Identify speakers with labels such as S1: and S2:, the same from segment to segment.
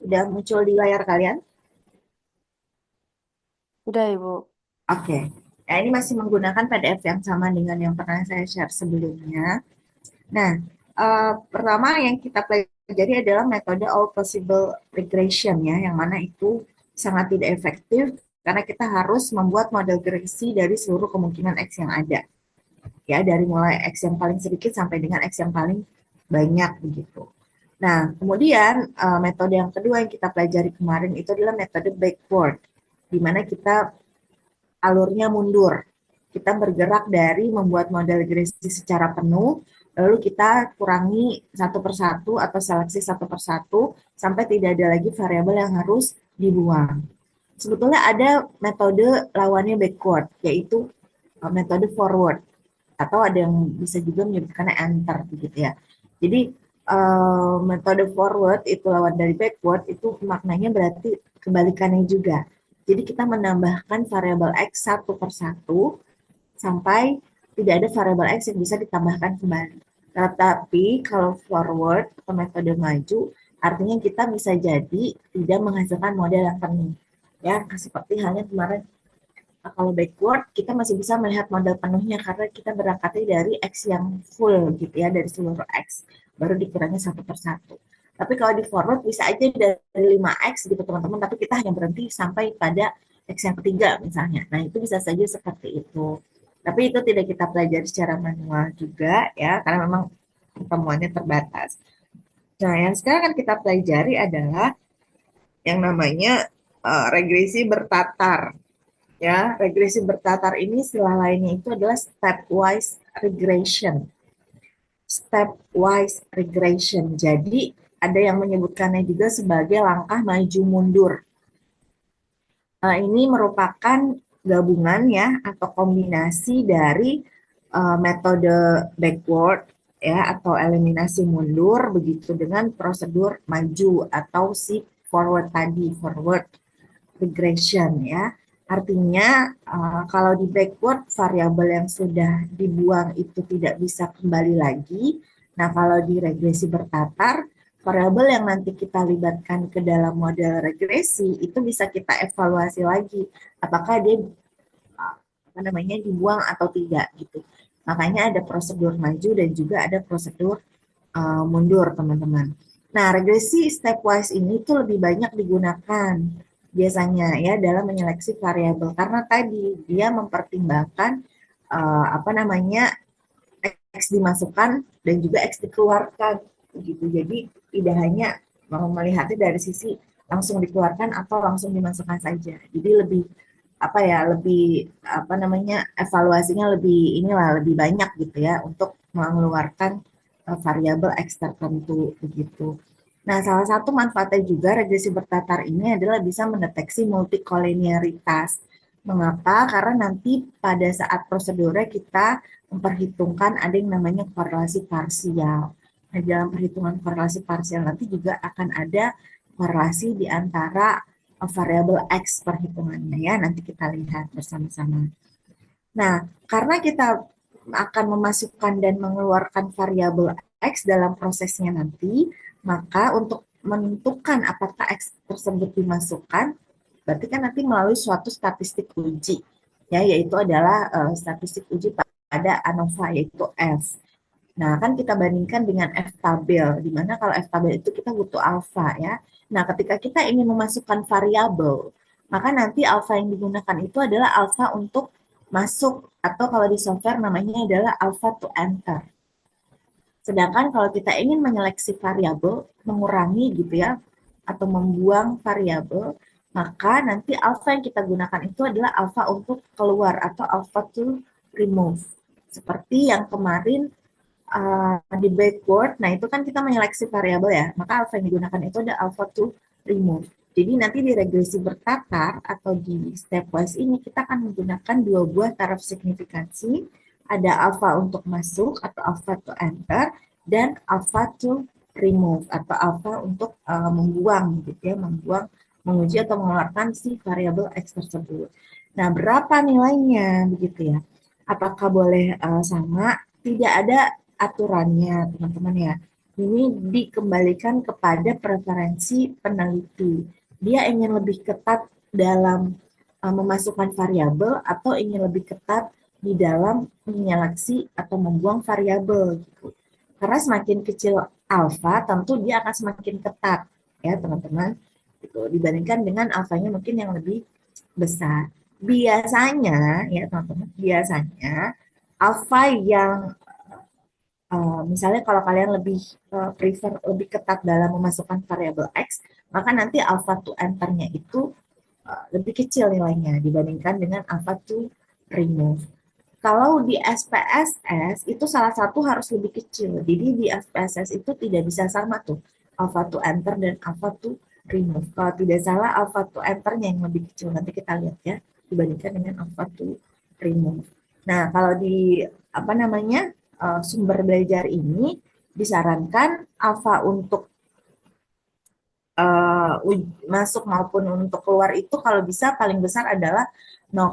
S1: Sudah muncul di layar kalian?
S2: Udah, Ibu.
S1: Oke. Nah, ini masih menggunakan PDF yang sama dengan yang pernah saya share sebelumnya. Nah, pertama yang kita pelajari adalah metode all possible regression ya, yang mana itu sangat tidak efektif karena kita harus membuat model regresi dari seluruh kemungkinan X yang ada. Ya, dari mulai X yang paling sedikit sampai dengan X yang paling banyak begitu. Nah, kemudian metode yang kedua yang kita pelajari kemarin itu adalah metode backward, di mana kita alurnya mundur. Kita bergerak dari membuat model regresi secara penuh, lalu kita kurangi satu persatu atau seleksi satu persatu sampai tidak ada lagi variabel yang harus dibuang. Sebetulnya ada metode lawannya backward, yaitu metode forward, atau ada yang bisa juga menyebutkannya enter begitu ya. Jadi metode forward itu lawan dari backward itu maknanya berarti kebalikannya juga. Jadi kita menambahkan variabel x satu per satu sampai tidak ada variabel x yang bisa ditambahkan kembali. Tetapi kalau forward atau metode maju, artinya kita bisa jadi tidak menghasilkan model yang penuh. Ya, seperti halnya kemarin kalau backward kita masih bisa melihat model penuhnya karena kita berangkatnya dari X yang full gitu ya, dari seluruh X baru dikurangi satu per satu. Tapi kalau di forward bisa aja dari 5X gitu teman-teman, tapi kita hanya berhenti sampai pada X yang ketiga misalnya. Nah itu bisa saja seperti itu. Tapi itu tidak kita pelajari secara manual juga ya, karena memang pertemuannya terbatas. Nah yang sekarang kan kita pelajari adalah yang namanya regresi bertatar. Ya, regresi bertatar ini istilah lainnya itu adalah stepwise regression. Stepwise regression. Jadi ada yang menyebutkannya juga sebagai langkah maju mundur. Ini merupakan gabungan ya atau kombinasi dari metode backward ya atau eliminasi mundur begitu dengan prosedur maju atau si forward tadi, forward regression ya. Artinya kalau di backward variabel yang sudah dibuang itu tidak bisa kembali lagi. Nah, kalau di regresi bertatar, variabel yang nanti kita libatkan ke dalam model regresi itu bisa kita evaluasi lagi apakah dia apa namanya dibuang atau tidak gitu. Makanya ada prosedur maju dan juga ada prosedur mundur, teman-teman. Nah, regresi stepwise ini tuh lebih banyak digunakan biasanya ya dalam menyeleksi variabel karena tadi dia mempertimbangkan apa namanya X dimasukkan dan juga X dikeluarkan begitu. Jadi tidak hanya melihatnya dari sisi langsung dikeluarkan atau langsung dimasukkan saja. Jadi lebih apa ya lebih apa namanya evaluasinya lebih inilah lebih banyak gitu ya untuk mengeluarkan variabel X tertentu begitu. Nah, salah satu manfaatnya juga regresi bertatar ini adalah bisa mendeteksi multikolinearitas. Mengapa? Karena nanti pada saat prosedurnya kita memperhitungkan ada yang namanya korelasi parsial. Nah, dalam perhitungan korelasi parsial nanti juga akan ada korelasi di antara variabel X perhitungannya ya. Nanti kita lihat bersama-sama. Nah, karena kita akan memasukkan dan mengeluarkan variabel X dalam prosesnya nanti, maka untuk menentukan apakah X tersebut dimasukkan, berarti kan nanti melalui suatu statistik uji, ya, yaitu adalah statistik uji pada ANOVA, yaitu F. Nah, kan kita bandingkan dengan F tabel, di mana kalau F tabel itu kita butuh alfa ya. Nah, ketika kita ingin memasukkan variabel, maka nanti alfa yang digunakan itu adalah alfa untuk masuk atau kalau di software namanya adalah alpha to enter. Sedangkan kalau kita ingin menyeleksi variabel, mengurangi gitu ya, atau membuang variabel, maka nanti alpha yang kita gunakan itu adalah alpha untuk keluar atau alpha to remove. Seperti yang kemarin di backward, nah itu kan kita menyeleksi variabel ya, maka alpha yang digunakan itu ada alpha to remove. Jadi nanti di regresi bertatar atau di stepwise ini kita akan menggunakan dua buah taraf signifikansi, ada alpha untuk masuk atau alpha to enter dan alpha to remove atau alpha untuk membuang gitu ya, membuang, menguji atau mengeluarkan si variabel x tersebut. Nah, berapa nilainya begitu ya? Apakah boleh sama? Tidak ada aturannya teman-teman ya. Ini dikembalikan kepada preferensi peneliti. Dia ingin lebih ketat dalam memasukkan variabel atau ingin lebih ketat di dalam menyeleksi atau membuang variabel gitu. Karena semakin kecil alfa, tentu dia akan semakin ketat ya teman-teman. Gitu. Dibandingkan dengan alfanya mungkin yang lebih besar. Biasanya ya teman-teman, biasanya alfa yang misalnya kalau kalian lebih prefer lebih ketat dalam memasukkan variabel X, maka nanti alpha to enter-nya itu lebih kecil nilainya dibandingkan dengan alpha to remove. Kalau di SPSS itu salah satu harus lebih kecil. Jadi di SPSS itu tidak bisa sama tuh alpha to enter dan alpha to remove. Kalau tidak salah alpha to enter-nya yang lebih kecil. Nanti kita lihat ya dibandingkan dengan alpha to remove. Nah, kalau di apa namanya sumber belajar ini disarankan alpha untuk masuk maupun untuk keluar itu kalau bisa paling besar adalah 0,05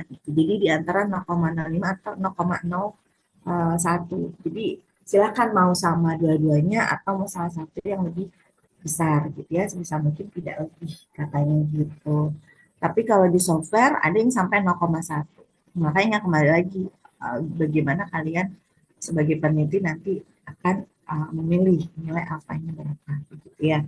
S1: gitu. Jadi di antara 0,05 atau 0,01. Jadi silakan mau sama dua-duanya atau mau salah satu yang lebih besar gitu ya, sebisa mungkin tidak lebih katanya gitu. Tapi kalau di software ada yang sampai 0,1. Makanya kembali lagi bagaimana kalian sebagai peneliti nanti akan memilih nilai alfanya berapa gitu ya.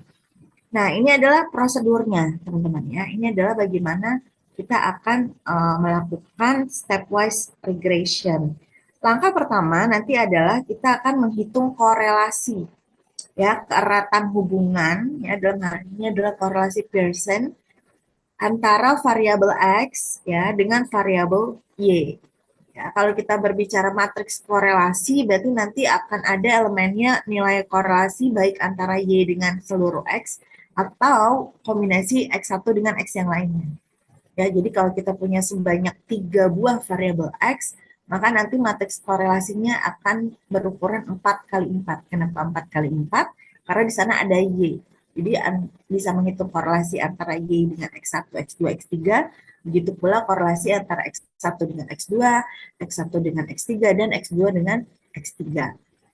S1: Nah, ini adalah prosedurnya, teman-teman ya. Ini adalah bagaimana kita akan melakukan stepwise regression. Langkah pertama nanti adalah kita akan menghitung korelasi ya, keeratan hubungan ya, dalam hal ini adalah korelasi Pearson antara variabel X ya dengan variabel Y. Ya, kalau kita berbicara matriks korelasi, berarti nanti akan ada elemennya nilai korelasi baik antara Y dengan seluruh X atau kombinasi X1 dengan X yang lainnya. Ya, jadi kalau kita punya sebanyak 3 buah variabel X, maka nanti matriks korelasinya akan berukuran 4 kali 4. Kenapa 4 kali 4? Karena di sana ada Y. Jadi bisa menghitung korelasi antara Y dengan X1, X2, X3. Begitu pula korelasi antara X1 dengan X2, X1 dengan X3, dan X2 dengan X3.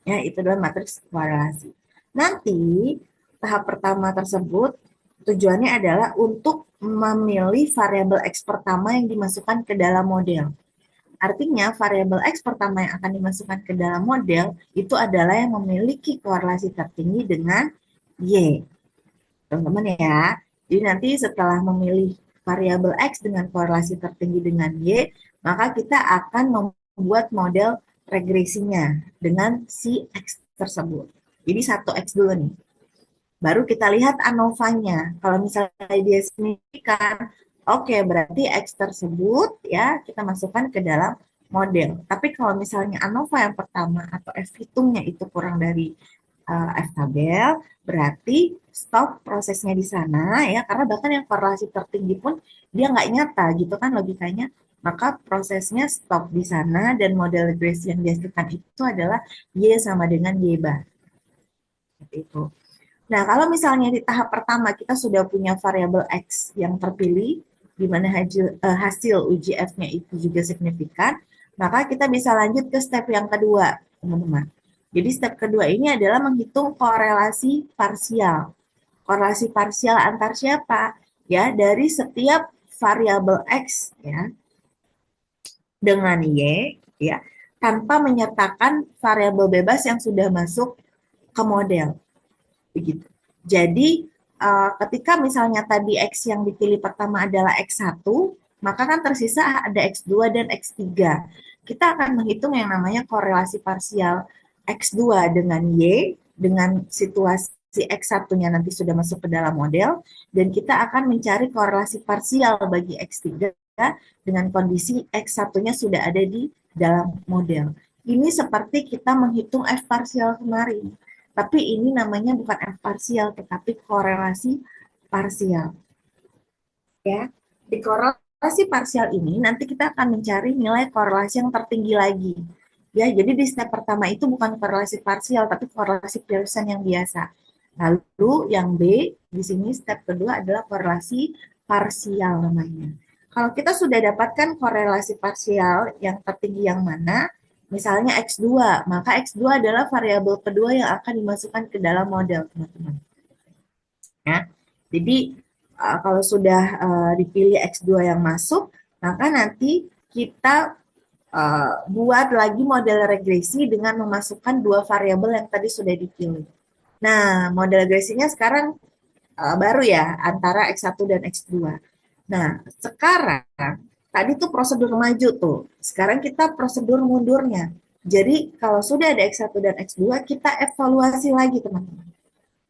S1: Ya, itu adalah matriks korelasi. Nanti tahap pertama tersebut tujuannya adalah untuk memilih variabel X pertama yang dimasukkan ke dalam model. Artinya variabel X pertama yang akan dimasukkan ke dalam model itu adalah yang memiliki korelasi tertinggi dengan Y. Teman-teman ya. Jadi nanti setelah memilih variabel X dengan korelasi tertinggi dengan Y, maka kita akan membuat model regresinya dengan si X tersebut. Jadi satu X dulu nih. Baru kita lihat ANOVA-nya. Kalau misalnya dia signifikan, oke, berarti X tersebut ya kita masukkan ke dalam model. Tapi kalau misalnya ANOVA yang pertama atau F hitungnya itu kurang dari F tabel, berarti stop prosesnya di sana ya, karena bahkan yang korelasi tertinggi pun dia nggak nyata gitu kan logikanya. Maka prosesnya stop di sana dan model regresi yang dihasilkan itu adalah Y sama dengan Y bar. Seperti itu. Nah, kalau misalnya di tahap pertama kita sudah punya variabel X yang terpilih, di mana hasil uji F-nya itu juga signifikan, maka kita bisa lanjut ke step yang kedua, teman-teman. Jadi step kedua ini adalah menghitung korelasi parsial. Korelasi parsial antar siapa? Ya, dari setiap variabel X ya dengan Y ya, tanpa menyertakan variabel bebas yang sudah masuk ke model. Begitu. Jadi ketika misalnya tadi X yang dipilih pertama adalah X1, maka kan tersisa ada X2 dan X3. Kita akan menghitung yang namanya korelasi parsial X2 dengan Y, dengan situasi X1-nya nanti sudah masuk ke dalam model, dan kita akan mencari korelasi parsial bagi X3 dengan kondisi X1-nya sudah ada di dalam model. Ini seperti kita menghitung F parsial kemarin. Tapi ini namanya bukan F parsial, tetapi korelasi parsial. Ya, di korelasi parsial ini nanti kita akan mencari nilai korelasi yang tertinggi lagi. Ya, jadi di step pertama itu bukan korelasi parsial, tapi korelasi Pearson yang biasa. Lalu yang B di sini step kedua adalah korelasi parsial namanya. Kalau kita sudah dapatkan korelasi parsial yang tertinggi yang mana, misalnya X2, maka X2 adalah variabel kedua yang akan dimasukkan ke dalam model, teman-teman. Ya. Jadi kalau sudah dipilih X2 yang masuk, maka nanti kita buat lagi model regresi dengan memasukkan dua variabel yang tadi sudah dipilih. Nah, model regresinya sekarang baru ya, antara X1 dan X2. Nah, sekarang tadi tuh prosedur maju tuh. Sekarang kita prosedur mundurnya. Jadi kalau sudah ada X1 dan X2, kita evaluasi lagi teman-teman.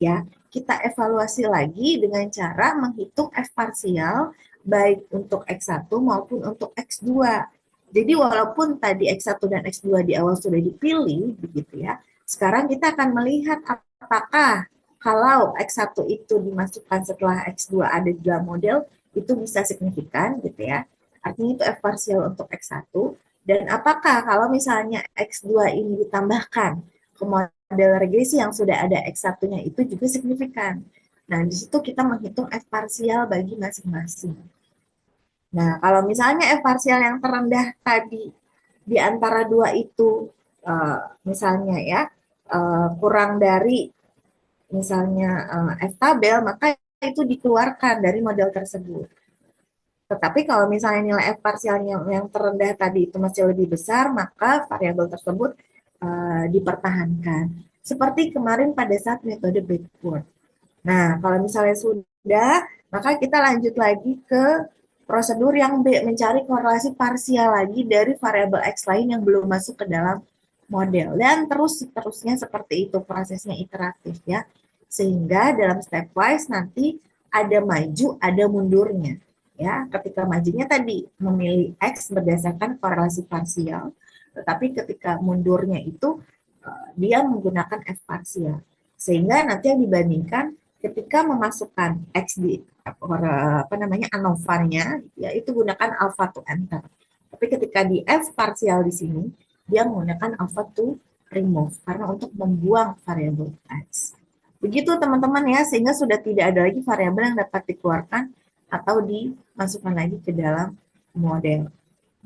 S1: Ya, kita evaluasi lagi dengan cara menghitung F parsial baik untuk X1 maupun untuk X2. Jadi walaupun tadi X1 dan X2 di awal sudah dipilih begitu ya. Sekarang kita akan melihat apakah kalau X1 itu dimasukkan setelah X2 ada di dalam model itu bisa signifikan gitu ya. Artinya itu F parsial untuk X1 dan apakah kalau misalnya X2 ini ditambahkan ke model regresi yang sudah ada X1-nya itu juga signifikan. Nah, di situ kita menghitung F parsial bagi masing-masing. Nah, kalau misalnya F parsial yang terendah tadi di antara dua itu, misalnya ya, kurang dari misalnya F tabel, maka itu dikeluarkan dari model tersebut. Tetapi kalau misalnya nilai F parsialnya yang terendah tadi itu masih lebih besar, maka variabel tersebut dipertahankan. Seperti kemarin pada saat metode backward. Nah, kalau misalnya sudah, maka kita lanjut lagi ke prosedur yang B, mencari korelasi parsial lagi dari variabel X lain yang belum masuk ke dalam model. Dan terus seterusnya seperti itu, prosesnya iteratif ya. Sehingga dalam stepwise nanti ada maju, ada mundurnya. Ya, ketika majunya tadi memilih X berdasarkan korelasi parsial, tetapi ketika mundurnya itu dia menggunakan F parsial. Sehingga nanti yang dibandingkan ketika memasukkan X di apa namanya ANOVA-nya, ya itu gunakan alpha to enter. Tapi ketika di F parsial di sini, dia menggunakan alpha to remove karena untuk membuang variabel X. Begitu teman-teman ya, sehingga sudah tidak ada lagi variabel yang dapat dikeluarkan atau dimasukkan lagi ke dalam model.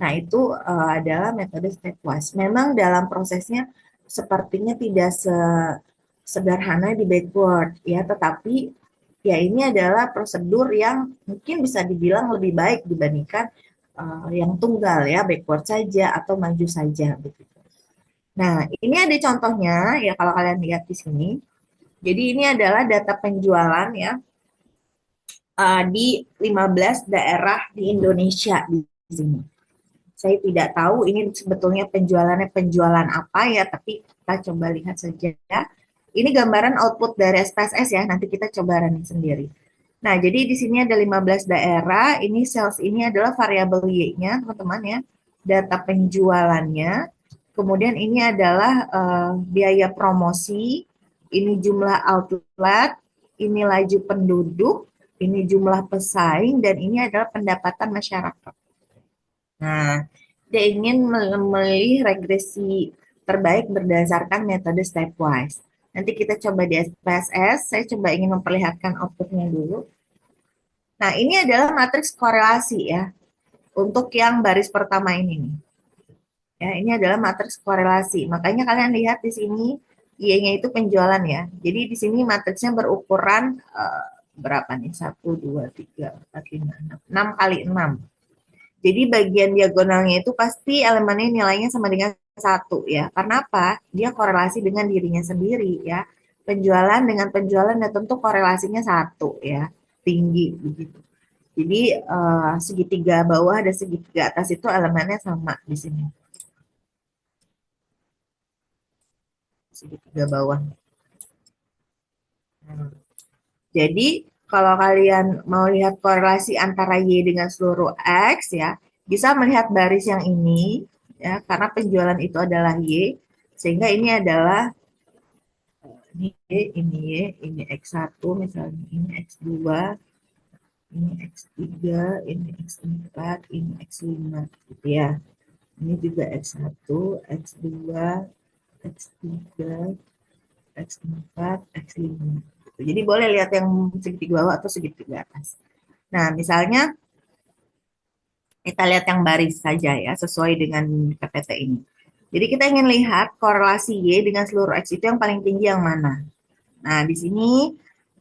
S1: Nah, itu adalah metode stepwise. Memang dalam prosesnya sepertinya tidak sederhana di backward ya, tetapi ya ini adalah prosedur yang mungkin bisa dibilang lebih baik dibandingkan yang tunggal ya, backward saja atau maju saja begitu. Nah, ini ada contohnya ya kalau kalian lihat di sini. Jadi ini adalah data penjualan ya di 15 daerah di Indonesia di sini. Saya tidak tahu ini sebetulnya penjualannya penjualan apa ya, tapi kita coba lihat saja. Ini gambaran output dari SPSS ya, nanti kita coba running sendiri. Nah, jadi di sini ada 15 daerah, ini sales ini adalah variabel Y-nya, teman-teman ya, data penjualannya. Kemudian ini adalah biaya promosi, ini jumlah outlet, ini laju penduduk, ini jumlah pesaing, dan ini adalah pendapatan masyarakat. Nah, dia ingin memilih regresi terbaik berdasarkan metode stepwise. Nanti kita coba di SPSS, saya coba ingin memperlihatkan outputnya dulu. Nah, ini adalah matriks korelasi ya, untuk yang baris pertama ini nih. Ya, ini adalah matriks korelasi. Makanya kalian lihat di sini, Y-nya itu penjualan ya. Jadi di sini matriksnya berukuran berapa nih? 1, 2, 3, 4, 5, 6. 6 kali 6. Jadi bagian diagonalnya itu pasti elemennya nilainya sama dengan 1 ya. Karena apa? Dia korelasi dengan dirinya sendiri ya. Penjualan dengan penjualan ya tentu korelasinya 1 ya. Tinggi begitu. Jadi segitiga bawah dan segitiga atas itu elemennya sama di sini. Segitiga bawah. Jadi kalau kalian mau lihat korelasi antara Y dengan seluruh X ya, bisa melihat baris yang ini ya, karena penjualan itu adalah Y, sehingga ini adalah ini Y, ini Y, ini X1 misalnya, ini X2, ini X3, ini X4, ini X5 gitu ya. Ini juga X1, X2, X3, X4, X5. Jadi boleh lihat yang segitiga bawah atau segitiga atas. Nah, misalnya kita lihat yang baris saja ya, sesuai dengan PPT ini. Jadi kita ingin lihat korelasi Y dengan seluruh X itu yang paling tinggi yang mana. Nah, di sini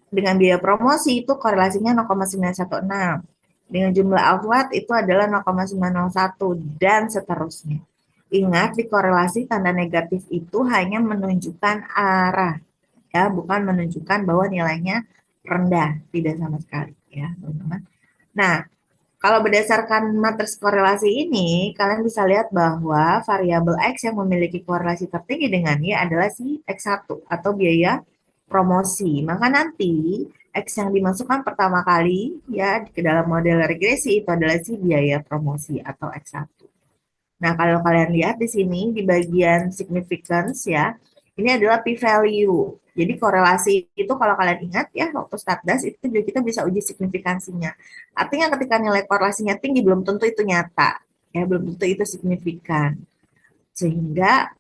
S1: dengan biaya promosi itu korelasinya 0,916. Dengan jumlah outlet itu adalah 0,901 dan seterusnya. Ingat, di korelasi tanda negatif itu hanya menunjukkan arah, ya, bukan menunjukkan bahwa nilainya rendah, tidak sama sekali, ya, teman-teman. Nah, kalau berdasarkan matriks korelasi ini, kalian bisa lihat bahwa variabel X yang memiliki korelasi tertinggi dengan Y adalah si X1 atau biaya promosi. Maka nanti X yang dimasukkan pertama kali ya ke dalam model regresi itu adalah si biaya promosi atau X1. Nah, kalau kalian lihat di sini di bagian significance ya, ini adalah p-value. Jadi korelasi itu kalau kalian ingat ya waktu statdas itu juga kita bisa uji signifikansinya. Artinya ketika nilai korelasinya tinggi belum tentu itu nyata, ya belum tentu itu signifikan. Sehingga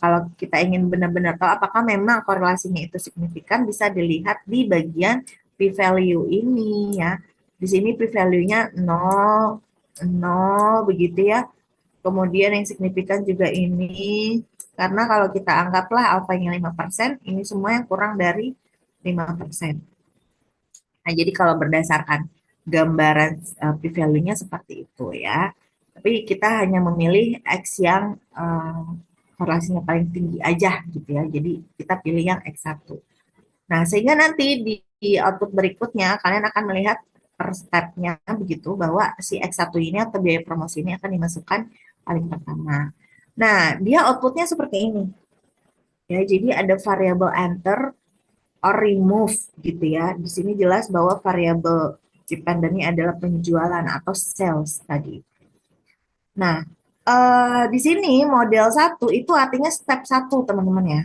S1: kalau kita ingin benar-benar tahu apakah memang korelasinya itu signifikan bisa dilihat di bagian p-value ini ya. Di sini p-value-nya 0, 0 begitu ya. Kemudian yang signifikan juga ini, karena kalau kita anggaplah alfanya 5%, ini semua yang kurang dari 5%. Nah, jadi kalau berdasarkan gambaran p-value-nya seperti itu ya. Tapi kita hanya memilih X yang korelasinya paling tinggi aja gitu ya. Jadi kita pilih yang X1. Nah, sehingga nanti di output berikutnya kalian akan melihat per step-nya begitu bahwa si X1 ini atau biaya promosi ini akan dimasukkan paling pertama. Nah, dia outputnya seperti ini. Ya, jadi ada variabel enter or remove gitu ya. Di sini jelas bahwa variabel dependennya adalah penjualan atau sales tadi. Nah, di sini model satu itu artinya step satu teman-teman ya.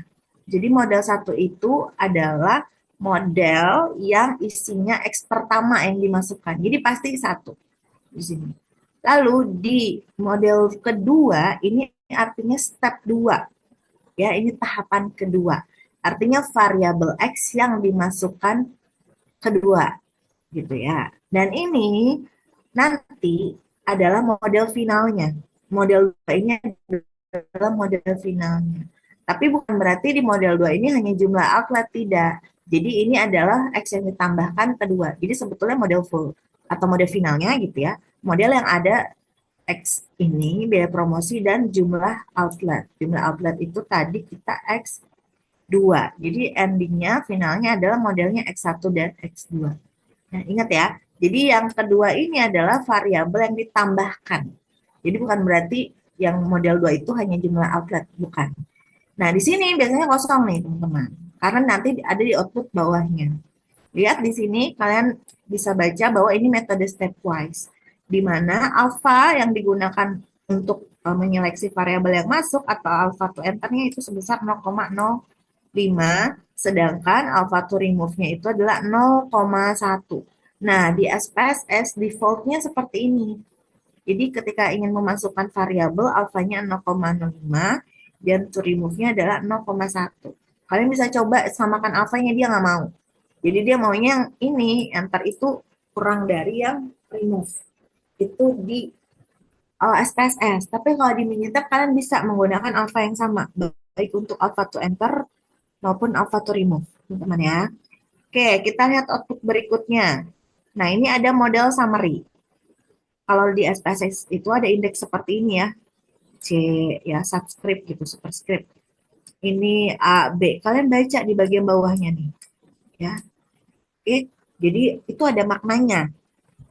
S1: Jadi model satu itu adalah model yang isinya X pertama yang dimasukkan. Jadi pasti satu di sini. Lalu di model kedua ini artinya step 2. Ya, ini tahapan kedua. Artinya variabel X yang dimasukkan kedua gitu ya. Dan ini nanti adalah model finalnya. Model 2 ini adalah model finalnya. Tapi bukan berarti di model 2 ini hanya jumlah outlet, tidak. Jadi ini adalah X yang ditambahkan kedua. Jadi sebetulnya model full atau model finalnya gitu ya. Model yang ada X ini biaya promosi dan jumlah outlet. Jumlah outlet itu tadi kita X2. Jadi endingnya finalnya adalah modelnya X1 dan X2. Nah, ingat ya. Jadi yang kedua ini adalah variabel yang ditambahkan. Jadi bukan berarti yang model 2 itu hanya jumlah outlet, bukan. Nah, di sini biasanya kosong nih, teman-teman. Karena nanti ada di output bawahnya. Lihat di sini, kalian bisa baca bahwa ini metode stepwise, di mana alpha yang digunakan untuk menyeleksi variabel yang masuk atau alpha to enternya itu sebesar 0,05, sedangkan alpha to remove-nya itu adalah 0,1. Nah, di SPSS default-nya seperti ini. Jadi ketika ingin memasukkan variabel alfanya 0,05 dan to remove-nya adalah 0,1. Kalian bisa coba samakan alfanya, dia nggak mau. Jadi dia maunya yang ini, enter itu kurang dari yang remove. Itu di SPSS. Tapi kalau di Minitab kalian bisa menggunakan alpha yang sama, baik untuk alpha to enter maupun alpha to remove, teman-teman ya. Oke, kita lihat output berikutnya. Nah, ini ada model summary. Kalau di SPSS itu ada indeks seperti ini ya, C ya, subscript gitu, superscript. Ini A, B. Kalian baca di bagian bawahnya nih, ya. Oke, jadi itu ada maknanya.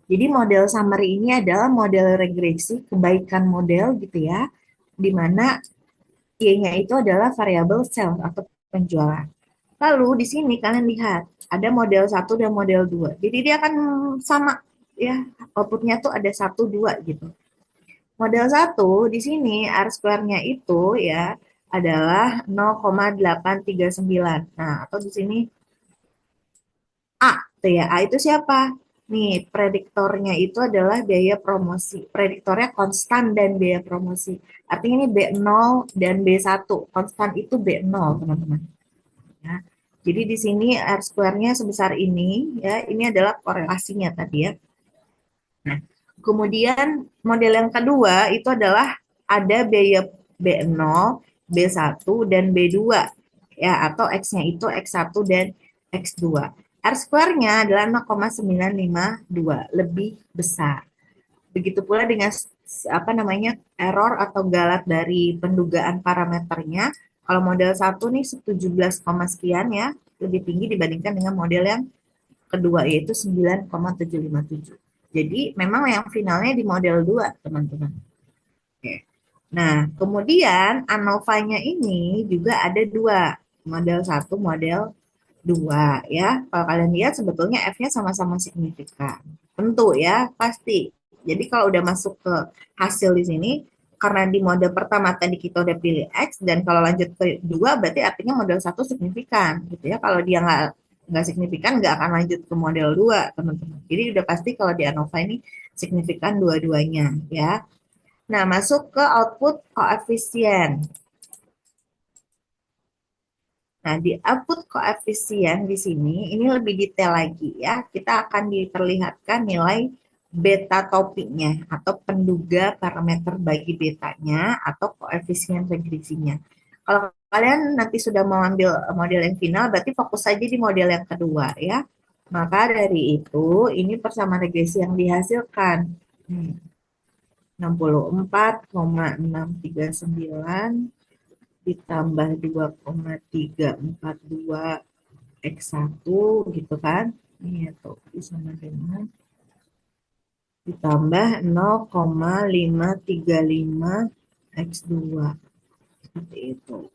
S1: Jadi model summary ini adalah model regresi kebaikan model gitu ya, di mana Y-nya itu adalah variabel sales atau penjualan. Lalu di sini kalian lihat ada model 1 dan model 2. Jadi dia akan sama ya, outputnya tuh ada 1 2 gitu. Model 1 di sini R square-nya itu ya adalah 0,839. Nah, atau di sini A tuh ya. A itu siapa? Nih, prediktornya itu adalah biaya promosi. Prediktornya konstan dan biaya promosi. Artinya ini B0 dan B1. Konstan itu B0, teman-teman. Ya. Jadi di sini R square-nya sebesar ini, ya. Ini adalah korelasinya tadi ya. Nah, kemudian model yang kedua itu adalah ada biaya B0, B1, dan B2. Ya, atau X-nya itu X1 dan X2. R square-nya adalah 0,952, lebih besar. Begitu pula dengan apa namanya error atau galat dari pendugaan parameternya. Kalau model 1 nih 17, sekian ya, lebih tinggi dibandingkan dengan model yang kedua yaitu 9,757. Jadi memang yang finalnya di model 2, teman-teman. Oke. Nah, kemudian ANOVA-nya ini juga ada dua, model satu, model dua ya. Kalau kalian lihat sebetulnya F-nya sama-sama signifikan. Tentu ya, pasti. Jadi kalau udah masuk ke hasil di sini, karena di model pertama tadi kita udah pilih X, dan kalau lanjut ke dua berarti artinya model satu signifikan gitu ya. Kalau dia nggak signifikan nggak akan lanjut ke model 2 teman-teman. Jadi udah pasti kalau di ANOVA ini signifikan dua-duanya ya. Nah, masuk ke output koefisien. Nah, di output koefisien di sini, ini lebih detail lagi ya. Kita akan diperlihatkan nilai beta topiknya atau penduga parameter bagi betanya atau koefisien regresinya. Kalau kalian nanti sudah mau ambil model yang final, berarti fokus saja di model yang kedua ya. Maka dari itu, ini persamaan regresi yang dihasilkan. 64,639 ditambah 2,342 X1 gitu kan. Ini tuh sama dengan ditambah 0,535 X2 seperti itu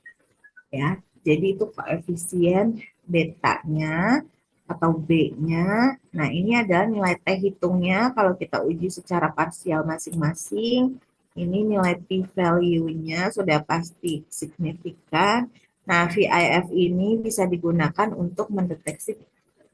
S1: ya. Jadi itu koefisien betanya atau B-nya. Nah, ini adalah nilai T hitungnya kalau kita uji secara parsial masing-masing. Ini nilai p-value-nya sudah pasti signifikan. Nah, VIF ini bisa digunakan untuk mendeteksi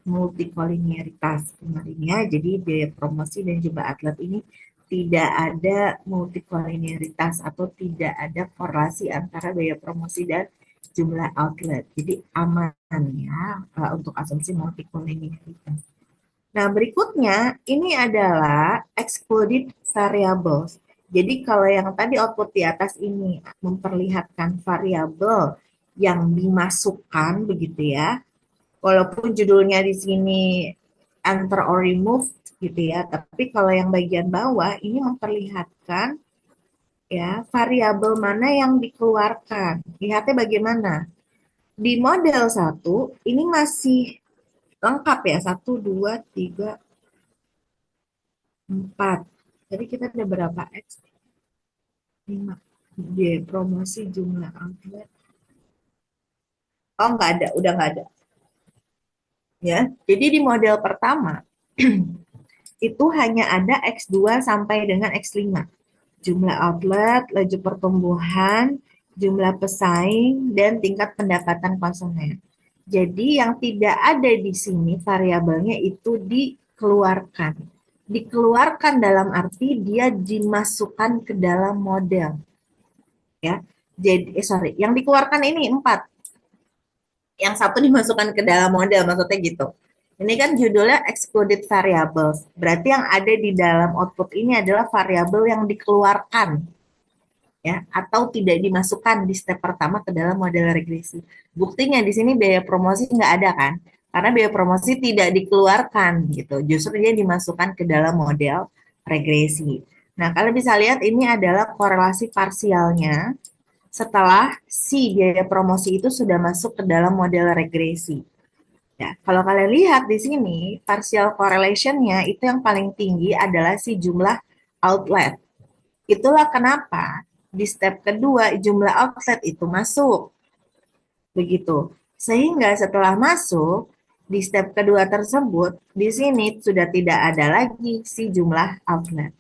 S1: multikolinearitas kemarinnya. Jadi biaya promosi dan jumlah atlet ini tidak ada multikolinearitas atau tidak ada korelasi antara biaya promosi dan jumlah outlet. Jadi aman ya untuk asumsi multikolinearitas. Nah, berikutnya ini adalah excluded variables. Jadi kalau yang tadi output di atas ini memperlihatkan variabel yang dimasukkan begitu ya, walaupun judulnya di sini enter or remove gitu ya, tapi kalau yang bagian bawah ini memperlihatkan ya variabel mana yang dikeluarkan. Lihatnya bagaimana? Di model satu ini masih lengkap ya, 1, 2, 3, 4. Jadi kita ada berapa X? 5. D, promosi jumlah outlet. Oh, nggak ada, udah nggak ada. Ya, jadi di model pertama itu hanya ada X2 sampai dengan X5. Jumlah outlet, laju pertumbuhan, jumlah pesaing, dan tingkat pendapatan konsumen. Jadi yang tidak ada di sini variabelnya itu dikeluarkan. Dikeluarkan dalam arti dia dimasukkan ke dalam model. Ya, jadi yang dikeluarkan ini 4. Yang satu dimasukkan ke dalam model, maksudnya gitu. Ini kan judulnya excluded variables. Berarti yang ada di dalam output ini adalah variabel yang dikeluarkan ya atau tidak dimasukkan di step pertama ke dalam model regresi. Buktinya di sini biaya promosi nggak ada kan? Karena biaya promosi tidak dikeluarkan gitu. Justru dia dimasukkan ke dalam model regresi. Nah, kalian bisa lihat ini adalah korelasi parsialnya setelah si biaya promosi itu sudah masuk ke dalam model regresi. Ya, kalau kalian lihat di sini, partial correlation-nya itu yang paling tinggi adalah si jumlah outlet. Itulah kenapa di step kedua jumlah outlet itu masuk. Begitu. Sehingga setelah masuk di step kedua tersebut, di sini sudah tidak ada lagi si jumlah outlet.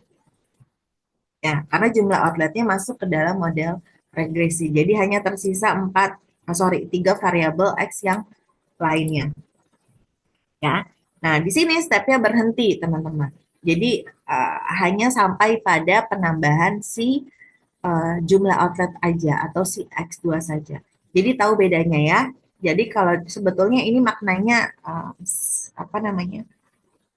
S1: Ya, karena jumlah outletnya masuk ke dalam model regresi. Jadi hanya tersisa 3 variabel X yang lainnya. Ya. Nah, di sini stepnya berhenti, teman-teman. Jadi hanya sampai pada penambahan si jumlah outlet aja atau si X2 saja. Jadi tahu bedanya ya. Jadi kalau sebetulnya ini maknanya apa namanya?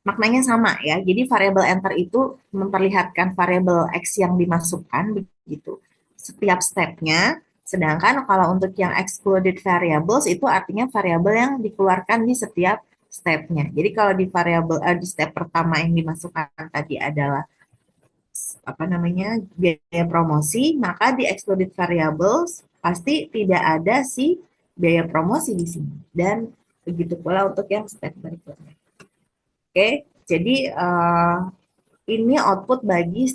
S1: Maknanya sama ya. Jadi variabel enter itu memperlihatkan variabel X yang dimasukkan begitu. setiap stepnya. Sedangkan kalau untuk yang excluded variables itu artinya variabel yang dikeluarkan di setiap stepnya. Jadi kalau di variabel di step pertama yang dimasukkan tadi adalah apa namanya biaya promosi, maka di excluded variables pasti tidak ada si biaya promosi di sini. Dan begitu pula untuk yang step berikutnya. Oke, jadi ini output bagi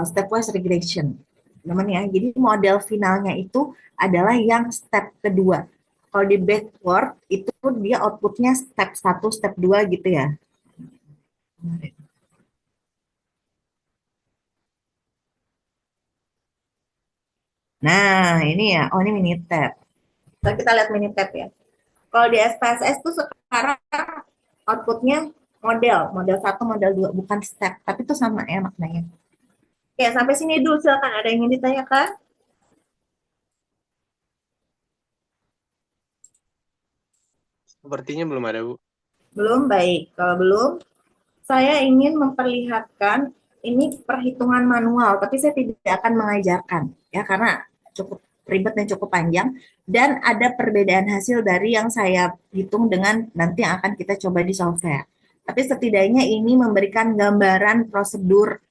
S1: stepwise regression, teman ya. Jadi model finalnya itu adalah yang step kedua. Kalau di backward itu dia outputnya step 1, step 2 gitu ya. Nah, ini ya. Oh, ini Minitab. Kita lihat Minitab ya. Kalau di SPSS tuh sekarang outputnya model satu, model 2, bukan step, tapi itu sama ya maknanya. Ya, sampai sini dulu silakan ada yang ingin ditanyakan?
S2: Sepertinya belum ada, Bu.
S1: Belum, baik. Kalau belum, saya ingin memperlihatkan ini perhitungan manual, tapi saya tidak akan mengajarkan ya karena cukup ribet dan cukup panjang dan ada perbedaan hasil dari yang saya hitung dengan nanti yang akan kita coba di software. Tapi setidaknya ini memberikan gambaran prosedur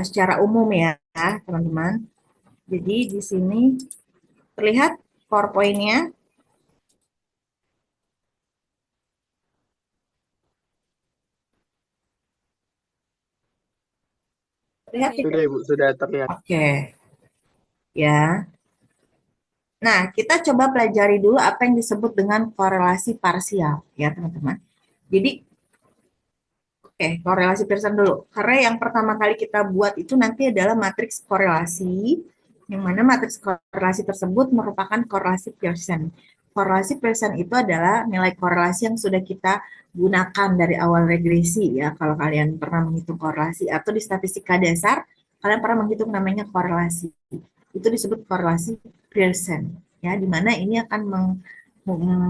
S1: secara umum ya, teman-teman. Jadi di sini terlihat PowerPoint-nya, terlihat
S2: Sudah,
S1: tidak?
S2: Ibu, sudah terlihat.
S1: Oke, ya. Nah, kita coba pelajari dulu apa yang disebut dengan korelasi parsial, ya teman-teman. Jadi, oke, korelasi Pearson dulu. Karena yang pertama kali kita buat itu nanti adalah matriks korelasi, yang mana matriks korelasi tersebut merupakan korelasi Pearson. Korelasi Pearson itu adalah nilai korelasi yang sudah kita gunakan dari awal regresi, ya. Kalau kalian pernah menghitung korelasi atau di statistika dasar, kalian pernah menghitung namanya korelasi. Itu disebut korelasi Pearson, ya, di mana ini akan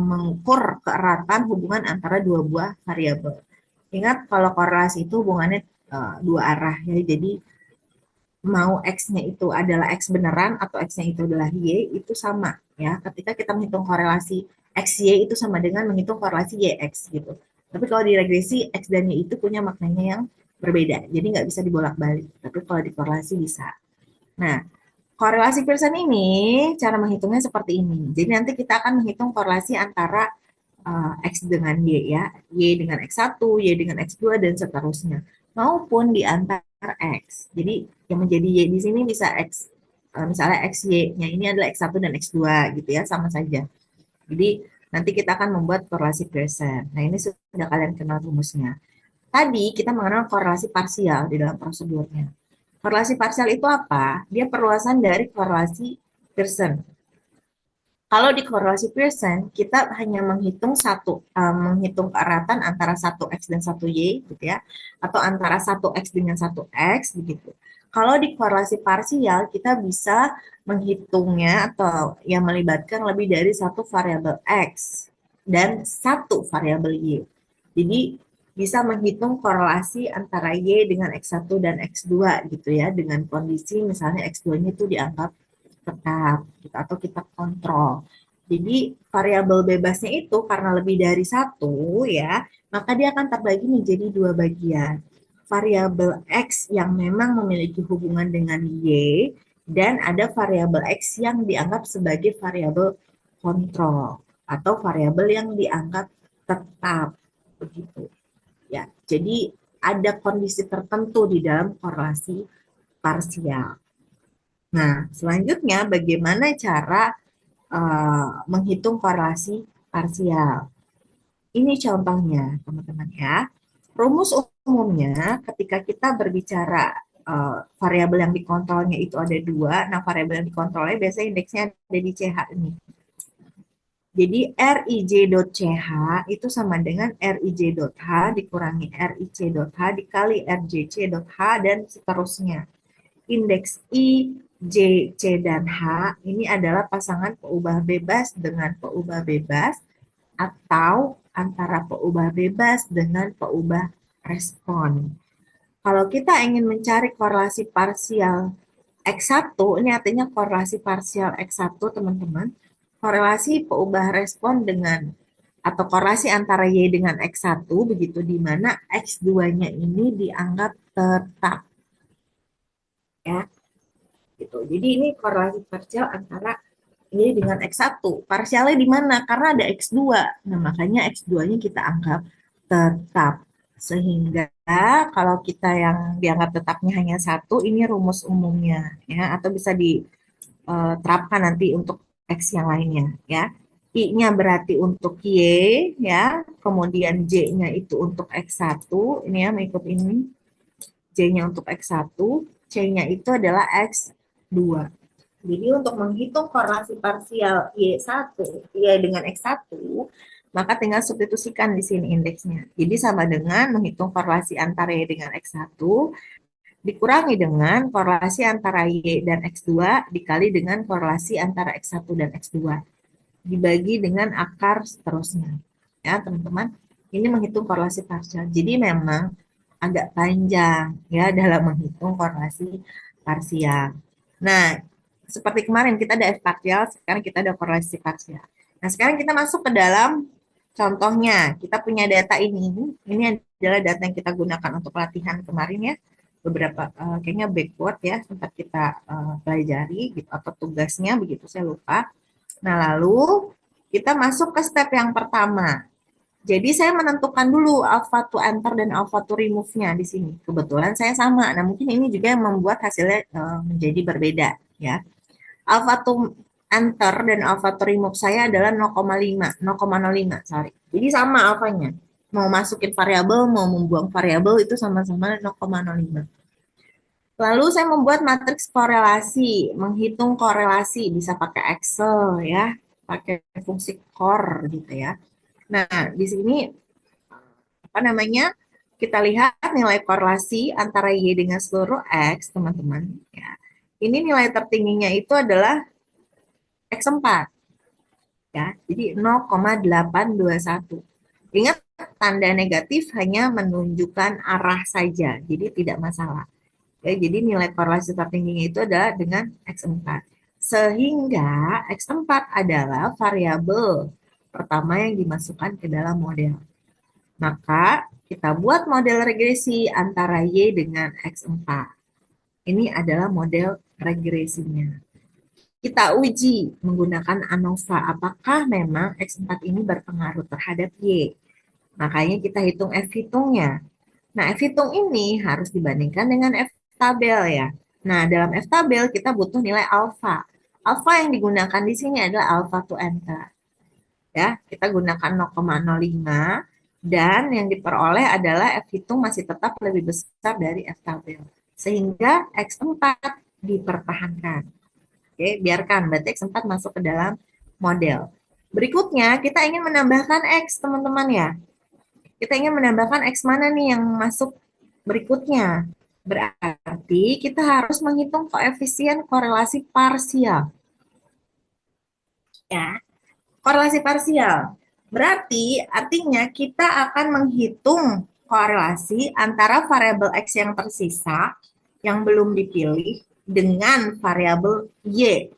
S1: mengukur keeratan hubungan antara dua buah variabel. Ingat kalau korelasi itu hubungannya dua arah ya. Jadi mau X-nya itu adalah X beneran atau X-nya itu adalah Y itu sama ya. Ketika kita menghitung korelasi XY itu sama dengan menghitung korelasi YX gitu. Tapi kalau di regresi X dan Y itu punya maknanya yang berbeda. Jadi nggak bisa dibolak-balik. Tapi kalau dikorelasi bisa. Nah, korelasi Pearson ini cara menghitungnya seperti ini. Jadi nanti kita akan menghitung korelasi antara X dengan Y ya, Y dengan X1, Y dengan X2, dan seterusnya. Maupun di antar X. Jadi yang menjadi Y di sini bisa X, misalnya XY-nya ini adalah X1 dan X2 gitu ya, sama saja. Jadi nanti kita akan membuat korelasi Pearson. Nah ini sudah kalian kenal rumusnya. Tadi kita mengenal korelasi parsial di dalam prosedurnya. Korelasi parsial itu apa? Dia perluasan dari korelasi Pearson. Kalau di korelasi Pearson, kita hanya menghitung menghitung keeratan antara satu X dan satu Y, gitu ya, atau antara satu X dengan satu X, begitu. Kalau di korelasi parsial, kita bisa menghitungnya atau yang melibatkan lebih dari satu variabel X dan satu variabel Y. Jadi bisa menghitung korelasi antara Y dengan X1 dan X2 gitu ya, dengan kondisi misalnya X2-nya itu dianggap tetap gitu, atau kita kontrol. Jadi variabel bebasnya itu karena lebih dari satu ya, maka dia akan terbagi menjadi dua bagian. Variabel X yang memang memiliki hubungan dengan Y dan ada variabel X yang dianggap sebagai variabel kontrol atau variabel yang dianggap tetap begitu. Ya, jadi ada kondisi tertentu di dalam korelasi parsial. Nah, selanjutnya bagaimana cara menghitung korelasi parsial? Ini contohnya, teman-teman ya. Rumus umumnya ketika kita berbicara variabel yang dikontrolnya itu ada dua. Nah, variabel yang dikontrolnya biasanya indeksnya ada di CH ini. Jadi Rij.ch itu sama dengan Rij.h dikurangi Ric.h dikali Rjc.h dan seterusnya. Indeks I, J, C, dan H ini adalah pasangan peubah bebas dengan peubah bebas atau antara peubah bebas dengan peubah respon. Kalau kita ingin mencari korelasi parsial X1 ini artinya korelasi parsial X1 teman-teman. Korelasi peubah respon dengan atau korelasi antara Y dengan X1 begitu di mana X2-nya ini dianggap tetap ya. Gitu. Jadi ini korelasi parsial antara Y dengan X1. Parsialnya di mana? Karena ada X2. Nah, makanya X2-nya kita anggap tetap. Sehingga kalau kita yang dianggap tetapnya hanya satu, ini rumus umumnya ya, atau bisa diterapkan nanti untuk X yang lainnya ya. I-nya berarti untuk Y ya, kemudian J-nya itu untuk X1, ini ya mengikut ini. J-nya untuk X1, C-nya itu adalah X2. Jadi untuk menghitung korelasi parsial Y1, Y dengan X1, maka tinggal substitusikan di sini indeksnya. Jadi sama dengan menghitung korelasi antara Y dengan X1 dikurangi dengan korelasi antara Y dan X2 dikali dengan korelasi antara X1 dan X2. Dibagi dengan akar seterusnya. Ya, teman-teman. Ini menghitung korelasi parsial. Jadi memang agak panjang ya dalam menghitung korelasi parsial. Nah, seperti kemarin kita ada F parsial, sekarang kita ada korelasi parsial. Nah, sekarang kita masuk ke dalam contohnya. Kita punya data ini. Ini adalah data yang kita gunakan untuk latihan kemarin ya. Beberapa kayaknya backward ya sempat kita pelajari gitu atau tugasnya begitu saya lupa. Nah, lalu kita masuk ke step yang pertama. Jadi saya menentukan dulu alpha to enter dan alpha to remove-nya di sini. Kebetulan saya sama. Nah, mungkin ini juga yang membuat hasilnya menjadi berbeda ya. Alpha to enter dan alpha to remove saya adalah 0,5, 0,05, sorry. Jadi sama alfanya. Mau masukin variabel, mau membuang variabel itu sama-sama 0,05. Lalu saya membuat matriks korelasi, menghitung korelasi, bisa pakai Excel ya, pakai fungsi core gitu ya. Nah, di sini apa namanya? Kita lihat nilai korelasi antara Y dengan seluruh X, teman-teman. Ya. Ini nilai tertingginya itu adalah X4. Ya. Jadi 0,821. Ingat, tanda negatif hanya menunjukkan arah saja, jadi tidak masalah. Ya, jadi nilai korelasi tertingginya itu adalah dengan X4. Sehingga X4 adalah variabel pertama yang dimasukkan ke dalam model. Maka kita buat model regresi antara Y dengan X4. Ini adalah model regresinya. Kita uji menggunakan ANOVA apakah memang X4 ini berpengaruh terhadap Y. Makanya kita hitung F hitungnya. Nah, F hitung ini harus dibandingkan dengan F tabel ya. Nah, dalam F tabel kita butuh nilai alfa. Alfa yang digunakan di sini adalah alpha to enter. Ya, kita gunakan 0,05 dan yang diperoleh adalah F hitung masih tetap lebih besar dari F tabel. Sehingga X4 dipertahankan. Oke, biarkan berarti X4 masuk ke dalam model. Berikutnya, kita ingin menambahkan X, teman-teman ya. Kita ingin menambahkan X mana nih yang masuk berikutnya. Berarti kita harus menghitung koefisien korelasi parsial. Ya, korelasi parsial. Berarti artinya kita akan menghitung korelasi antara variabel X yang tersisa yang belum dipilih dengan variabel Y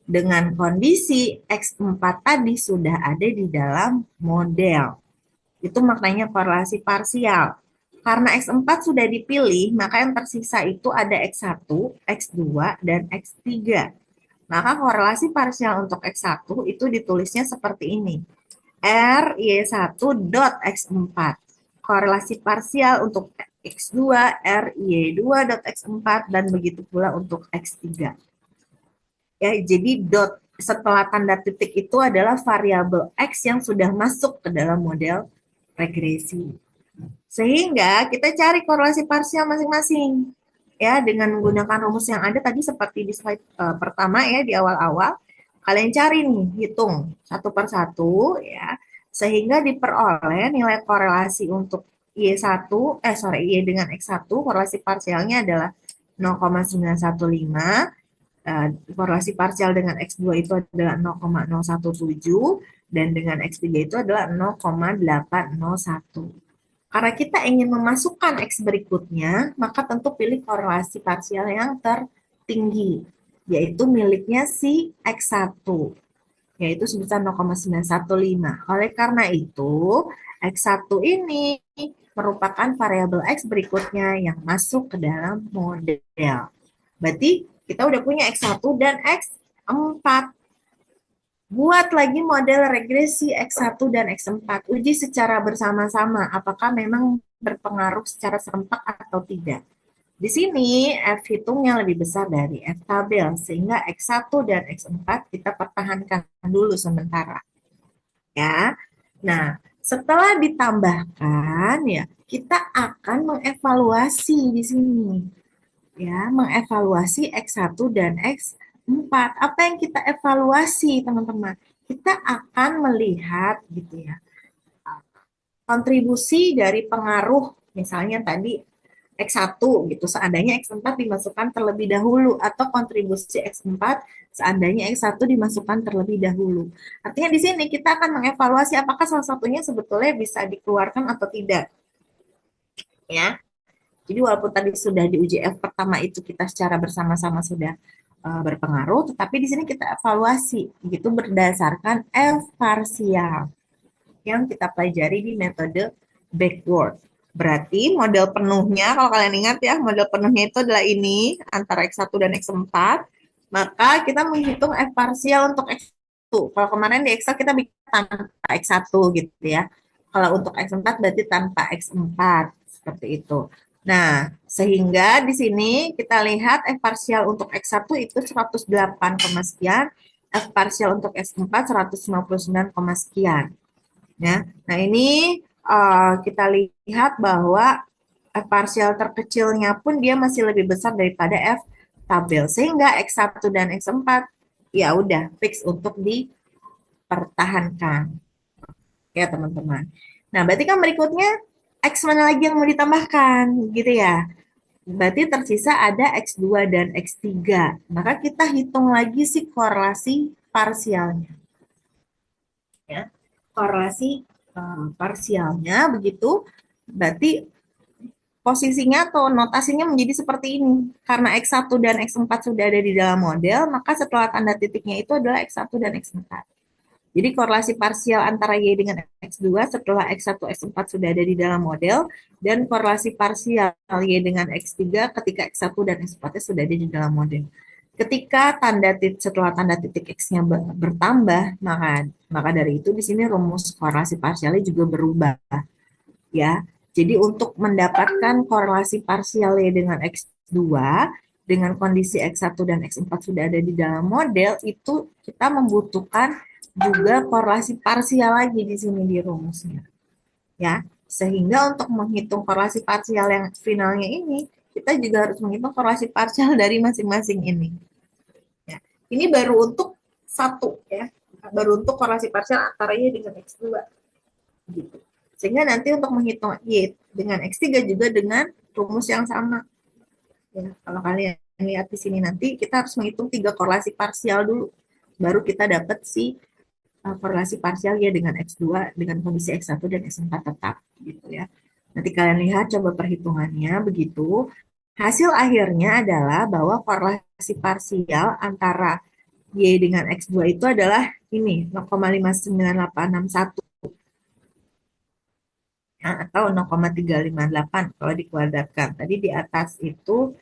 S1: dengan kondisi X4 tadi sudah ada di dalam model. Itu maknanya korelasi parsial. Karena X4 sudah dipilih, maka yang tersisa itu ada X1, X2, dan X3. Maka korelasi parsial untuk X1 itu ditulisnya seperti ini. R Y1 dot X4. Korelasi parsial untuk X2, R Y2 dot X4, dan begitu pula untuk X3. Ya, jadi dot setelah tanda titik itu adalah variabel X yang sudah masuk ke dalam model regresi. Sehingga kita cari korelasi parsial masing-masing. Ya, dengan menggunakan rumus yang ada tadi seperti di slide pertama ya di awal-awal, kalian cari nih, hitung satu per satu ya, sehingga diperoleh nilai korelasi untuk Y1, Y dengan X1, korelasi parsialnya adalah 0,915, korelasi parsial dengan X2 itu adalah 0,017, dan dengan X3 itu adalah 0,801. Karena kita ingin memasukkan X berikutnya, maka tentu pilih korelasi parsial yang tertinggi. tertinggi, yaitu miliknya si X1, yaitu sebesar 0,915. Oleh karena itu, X1 ini merupakan variabel X berikutnya yang masuk ke dalam model. Berarti kita udah punya X1 dan X4. Buat lagi model regresi X1 dan X4. Uji secara bersama-sama apakah memang berpengaruh secara serempak atau tidak. Di sini F hitungnya lebih besar dari F tabel, sehingga X1 dan X4 kita pertahankan dulu sementara. Ya. Nah, setelah ditambahkan ya, kita akan mengevaluasi di sini. Ya, mengevaluasi X1 dan X4. Apa yang kita evaluasi, teman-teman? Kita akan melihat gitu ya, kontribusi dari pengaruh misalnya tadi X1 gitu, seandainya X4 dimasukkan terlebih dahulu, atau kontribusi X4 seandainya X1 dimasukkan terlebih dahulu. Artinya di sini kita akan mengevaluasi apakah salah satunya sebetulnya bisa dikeluarkan atau tidak. Ya. Jadi walaupun tadi sudah diuji F pertama itu kita secara bersama-sama sudah berpengaruh, tetapi di sini kita evaluasi gitu berdasarkan F parsial yang kita pelajari di metode backward. Berarti model penuhnya, kalau kalian ingat ya, model penuhnya itu adalah ini, antara X1 dan X4. Maka kita menghitung F parsial untuk X1. Kalau kemarin di Excel kita bikin tanpa X1 gitu ya. Kalau untuk X4 berarti tanpa X4. Seperti itu. Nah, sehingga di sini kita lihat F parsial untuk X1 itu 108, sekian, F parsial untuk X4 159, sekian. Ya. Nah, ini kita lihat bahwa F parsial terkecilnya pun dia masih lebih besar daripada F tabel. Sehingga X1 dan X4 ya udah fix untuk dipertahankan. Ya, teman-teman. Nah, berarti kan berikutnya X mana lagi yang mau ditambahkan gitu ya. Berarti tersisa ada X2 dan X3. Maka kita hitung lagi si korelasi parsialnya. Ya. Korelasi parsialnya begitu, berarti posisinya atau notasinya menjadi seperti ini. Karena X1 dan X4 sudah ada di dalam model, maka setelah tanda titiknya itu adalah X1 dan X4. Jadi korelasi parsial antara Y dengan X2 setelah X1, X4 sudah ada di dalam model, dan korelasi parsial Y dengan X3 ketika X1 dan X4 sudah ada di dalam model. Ketika setelah tanda titik X-nya bertambah, maka dari itu di sini rumus korelasi parsialnya juga berubah. Ya, jadi untuk mendapatkan korelasi parsial Y dengan X2 dengan kondisi X1 dan X4 sudah ada di dalam model, itu kita membutuhkan juga korelasi parsial lagi di sini di rumusnya. Ya, sehingga untuk menghitung korelasi parsial yang finalnya ini, kita juga harus menghitung korelasi parsial dari masing-masing ini. Ya, ini baru untuk satu ya, baru untuk korelasi parsial antara Y dengan X2. Gitu. Sehingga nanti untuk menghitung Y dengan X3 juga dengan rumus yang sama. Ya, kalau kalian lihat di sini nanti kita harus menghitung 3 korelasi parsial dulu. Baru kita dapat si korelasi parsial ya dengan X2 dengan kondisi X1 dan X4 tetap gitu ya. Nanti kalian lihat coba perhitungannya begitu. Hasil akhirnya adalah bahwa korelasi parsial antara Y dengan X2 itu adalah ini 0,59861 ya, atau 0,358 kalau dikuadratkan. Tadi di atas itu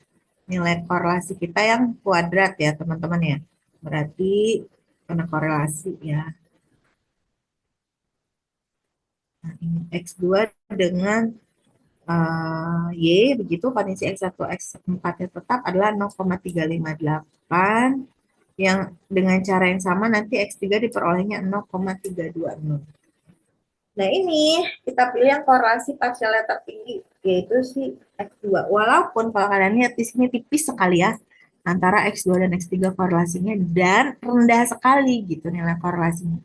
S1: nilai korelasi kita yang kuadrat ya teman-teman ya. Berarti karena korelasi ya. Nah, ini X2 dengan Y, begitu kondisi X1, X4-nya tetap adalah 0,358, yang dengan cara yang sama nanti X3 diperolehnya 0,320. Nah, ini kita pilih yang korelasi parsialnya tertinggi, yaitu si X2. Walaupun kalau kalian lihat di sini tipis sekali ya, antara X2 dan X3 korelasinya, dan rendah sekali gitu nilai korelasinya.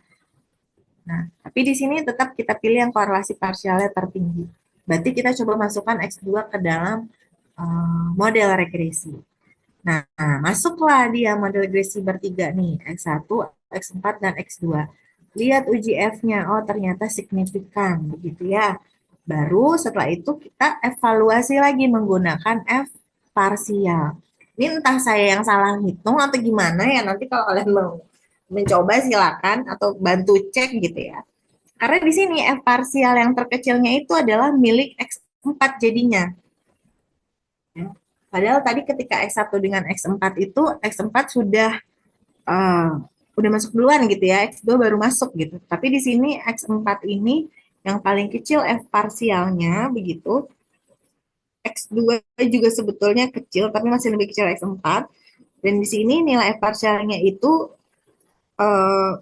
S1: Nah, tapi di sini tetap kita pilih yang korelasi parsialnya tertinggi. Berarti kita coba masukkan X2 ke dalam model regresi. Nah, masuklah dia model regresi bertiga nih, X1, X4, dan X2. Lihat uji F-nya, oh ternyata signifikan, begitu ya. Baru setelah itu kita evaluasi lagi menggunakan F parsial. Ini entah saya yang salah hitung atau gimana ya, nanti kalau kalian mau mencoba silakan atau bantu cek gitu ya. Karena di sini F parsial yang terkecilnya itu adalah milik X4 jadinya. Ya. Padahal tadi ketika X1 dengan X4 itu X4 uh, udah masuk duluan gitu ya, X2 baru masuk gitu. Tapi di sini X4 ini yang paling kecil F parsialnya begitu. X2 juga sebetulnya kecil tapi masih lebih kecil X4. Dan di sini nilai F parsialnya itu uh,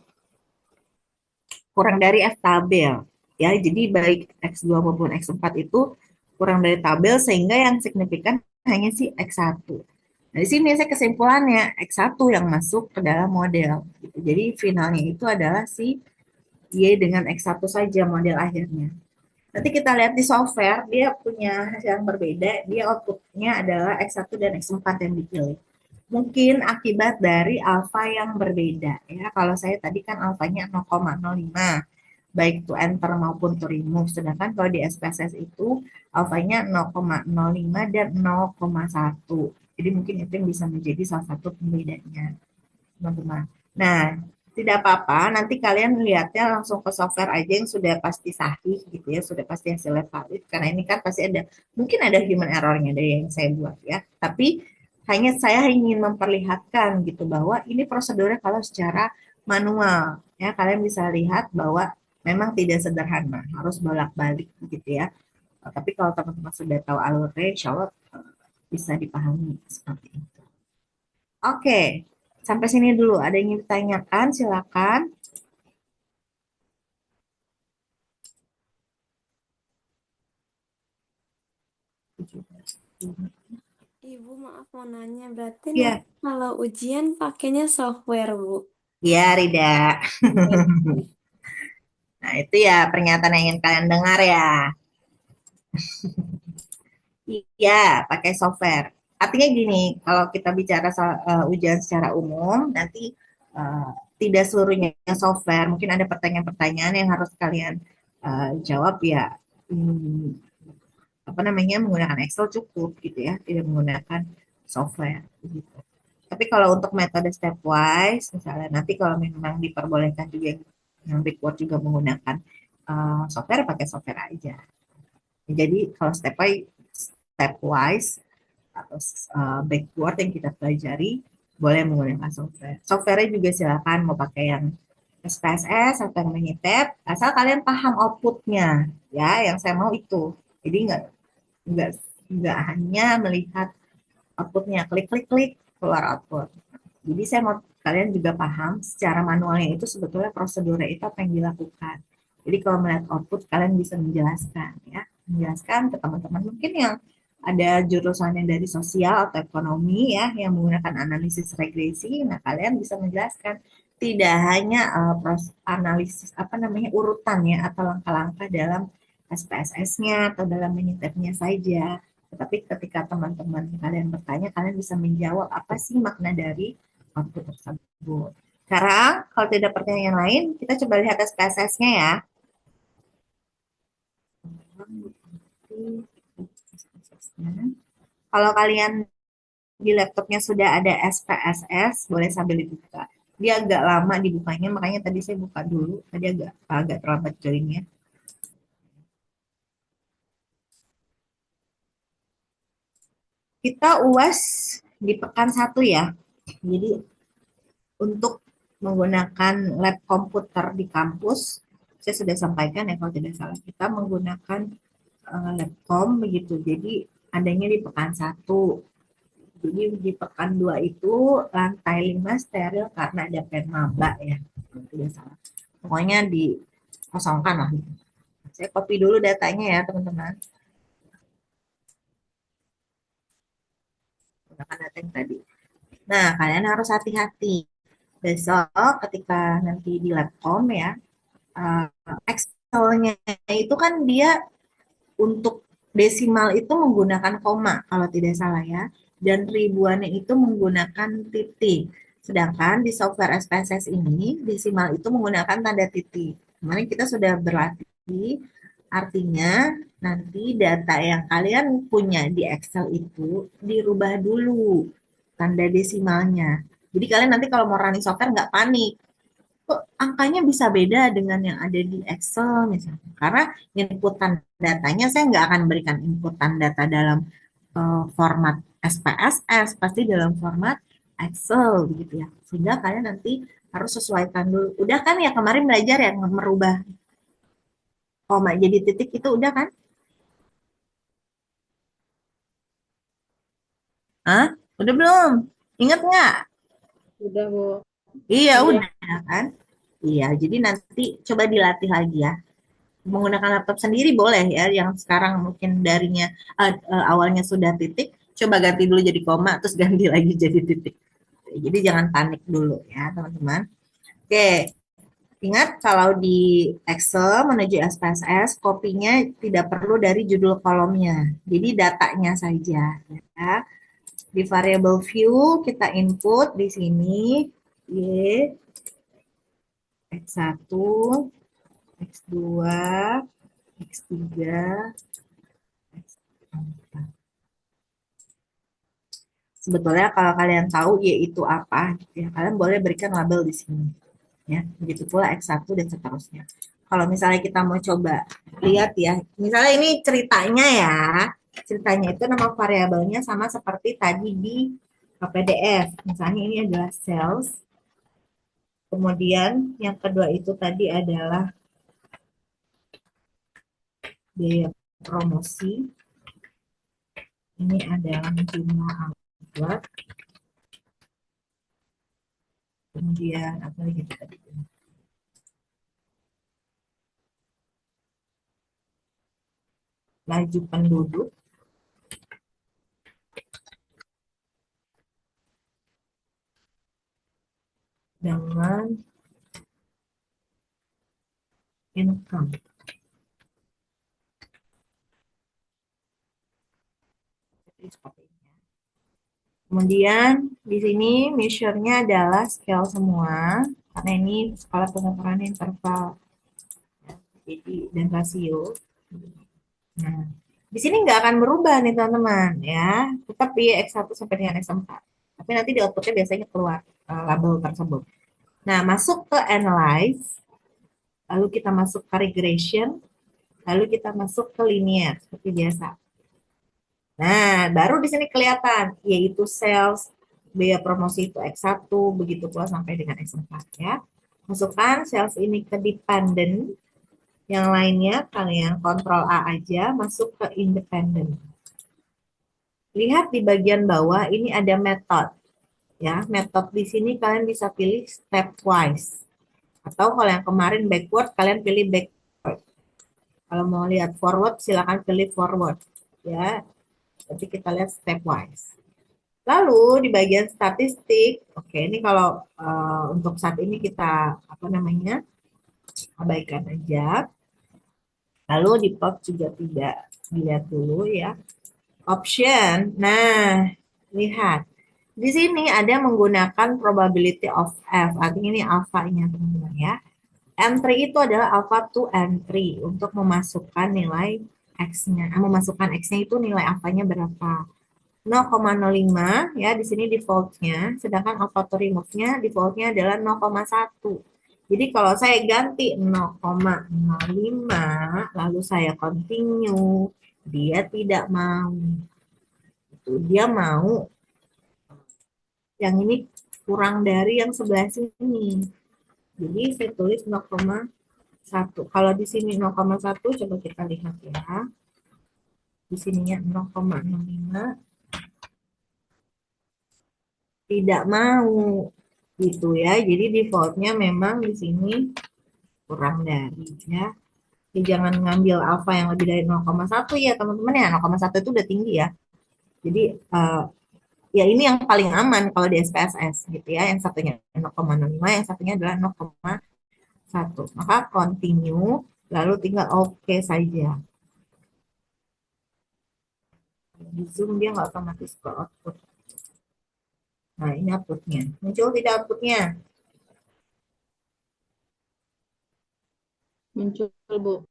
S1: kurang dari F tabel. Ya, jadi baik X2 maupun X4 itu kurang dari tabel sehingga yang signifikan hanya si X1. Nah, di sini saya kesimpulannya X1 yang masuk ke dalam model. Gitu. Jadi finalnya itu adalah si Y dengan X1 saja model akhirnya. Nanti kita lihat di software, dia punya hasil yang berbeda. Dia outputnya adalah X1 dan X4 yang dipilih. Mungkin akibat dari alfa yang berbeda. Ya, kalau saya tadi kan alfanya 0,05 baik to enter maupun to remove. Sedangkan kalau di SPSS itu alfanya 0,05 dan 0,1. Jadi mungkin itu yang bisa menjadi salah satu pembedanya, teman-teman. Nah, tidak apa-apa, nanti kalian lihatnya langsung ke software aja yang sudah pasti sahih gitu ya, sudah pasti hasilnya valid. Karena ini kan pasti ada, mungkin ada human errornya dari yang saya buat ya. Tapi hanya saya ingin memperlihatkan gitu bahwa ini prosedurnya kalau secara manual ya, kalian bisa lihat bahwa memang tidak sederhana, harus bolak-balik gitu ya. Tapi kalau teman-teman sudah tahu alurnya, insya Allah bisa dipahami seperti itu. Oke, sampai sini dulu. Ada yang ingin ditanyakan? Silakan.
S2: Ibu maaf mau nanya, berarti nanti
S1: Ya,
S2: kalau ujian pakainya software, Bu?
S1: ya Rida. Nah, itu ya pernyataan yang ingin kalian dengar ya. Iya, pakai software. Artinya gini, kalau kita bicara soal ujian secara umum, nanti uh, tidak seluruhnya software. Mungkin ada pertanyaan-pertanyaan yang harus kalian jawab ya. Hmm, apa namanya menggunakan Excel cukup gitu ya, tidak menggunakan software. Gitu. Tapi kalau untuk metode stepwise, misalnya nanti kalau memang diperbolehkan juga yang backward juga menggunakan software, pakai software aja. Jadi kalau stepwise atau backward yang kita pelajari, boleh menggunakan software. Software juga silakan mau pakai yang SPSS atau yang Minitab, asal kalian paham outputnya, ya. Yang saya mau itu. Jadi nggak nggak hanya melihat outputnya, klik klik klik keluar output. Jadi saya mau kalian juga paham secara manualnya itu sebetulnya prosedurnya itu apa yang dilakukan. Jadi kalau melihat output kalian bisa menjelaskan ya, menjelaskan ke teman-teman mungkin yang ada jurusannya dari sosial atau ekonomi ya yang menggunakan analisis regresi. Nah, kalian bisa menjelaskan tidak hanya analisis apa namanya urutan ya atau langkah-langkah dalam SPSS-nya atau dalam minitab-nya saja. Tetapi ketika teman-teman kalian bertanya, kalian bisa menjawab apa sih makna dari output tersebut. Sekarang, kalau tidak pertanyaan lain, kita coba lihat SPSS-nya ya. Kalau kalian di laptopnya sudah ada SPSS, boleh sambil dibuka. Dia agak lama dibukanya, makanya tadi saya buka dulu. Tadi agak agak terlambat joinnya. Kita UAS di pekan satu ya. Jadi untuk menggunakan lab komputer di kampus, saya sudah sampaikan ya kalau tidak salah, kita menggunakan labcom begitu. Jadi adanya di pekan satu. Jadi di pekan 2 itu lantai 5 steril karena ada pen maba ya. Kalau tidak salah. Pokoknya dikosongkan lah. Saya copy dulu datanya ya teman-teman. Gunakan data yang tadi. Nah, kalian harus hati-hati. Besok ketika nanti di labcom ya, uh, Excel-nya itu kan dia untuk desimal itu menggunakan koma kalau tidak salah ya, dan ribuannya itu menggunakan titik. Sedangkan di software SPSS ini desimal itu menggunakan tanda titik. Kemarin kita sudah berlatih, artinya nanti data yang kalian punya di Excel itu dirubah dulu tanda desimalnya. Jadi kalian nanti kalau mau running software nggak panik. Kok angkanya bisa beda dengan yang ada di Excel misalnya? Karena inputan datanya saya nggak akan berikan inputan data dalam format SPSS, pasti dalam format Excel gitu ya. Sehingga kalian nanti harus sesuaikan dulu. Udah kan ya kemarin belajar ya merubah koma jadi titik itu udah kan? Hah? Udah belum? Ingat nggak?
S3: Udah, Bu.
S1: Iya,
S3: Iya.
S1: udah kan? Iya, jadi nanti coba dilatih lagi ya. Menggunakan laptop sendiri boleh ya, yang sekarang mungkin darinya awalnya sudah titik, coba ganti dulu jadi koma, terus ganti lagi jadi titik. Jadi jangan panik dulu ya, teman-teman. Oke, ingat kalau di Excel menuju SPSS, kopinya tidak perlu dari judul kolomnya. Jadi datanya saja ya. Di variable view kita input di sini Y, X1, X2, X3, X4. Sebetulnya kalau kalian tahu Y itu apa, ya, kalian boleh berikan label di sini. Ya, begitu pula X1 dan seterusnya. Kalau misalnya kita mau coba lihat ya, misalnya ini ceritanya ya, ceritanya itu nama variabelnya sama seperti tadi di PDF. Misalnya ini adalah sales, kemudian yang kedua itu tadi adalah biaya promosi, ini adalah jumlah outlet, kemudian apa lagi tadi? Laju penduduk dengan income. Jadi seperti ini. Kemudian di sini measure-nya adalah scale semua, karena ini skala pengukuran interval, jadi dan rasio. Nah, di sini nggak akan berubah nih teman-teman ya, tetap di X1 sampai dengan X4. Tapi nanti di outputnya biasanya keluar label tersebut. Nah, masuk ke analyze, lalu kita masuk ke regression, lalu kita masuk ke linear seperti biasa. Nah, baru di sini kelihatan, yaitu sales, biaya promosi itu X1, begitu pula sampai dengan X4 ya. Masukkan sales ini ke dependent, yang lainnya kalian kontrol A aja, masuk ke independent. Lihat di bagian bawah, ini ada method. Ya, method di sini kalian bisa pilih stepwise. Atau kalau yang kemarin backward, kalian pilih backward. Kalau mau lihat forward, silakan pilih forward. Ya, tapi kita lihat stepwise. Lalu di bagian statistik, oke ini kalau untuk saat ini kita apa namanya abaikan aja. Lalu di plot juga tidak dilihat dulu ya. Option, nah lihat di sini ada menggunakan probability of F, artinya ini alfanya teman-teman ya. Entry itu adalah alpha to entry untuk memasukkan nilai X-nya. Memasukkan X-nya itu nilai alfanya berapa. 0,05 ya di sini defaultnya, sedangkan auto to remove-nya defaultnya adalah 0,1. Jadi kalau saya ganti 0,05 lalu saya continue, dia tidak mau. Dia mau yang ini kurang dari yang sebelah sini. Jadi saya tulis 0,1. Kalau di sini 0,1 coba kita lihat ya. Di sininya 0,05 tidak mau gitu ya. Jadi defaultnya memang di sini kurang dari ya. Jadi jangan ngambil alfa yang lebih dari 0,1 ya teman-teman ya. 0,1 itu udah tinggi ya. Jadi ya ini yang paling aman kalau di SPSS gitu ya. Yang satunya 0,05, yang satunya adalah 0,1. Maka continue lalu tinggal oke saja. Di Zoom dia nggak otomatis ke output. Nah, ini outputnya. Muncul tidak outputnya?
S3: Muncul, Bu.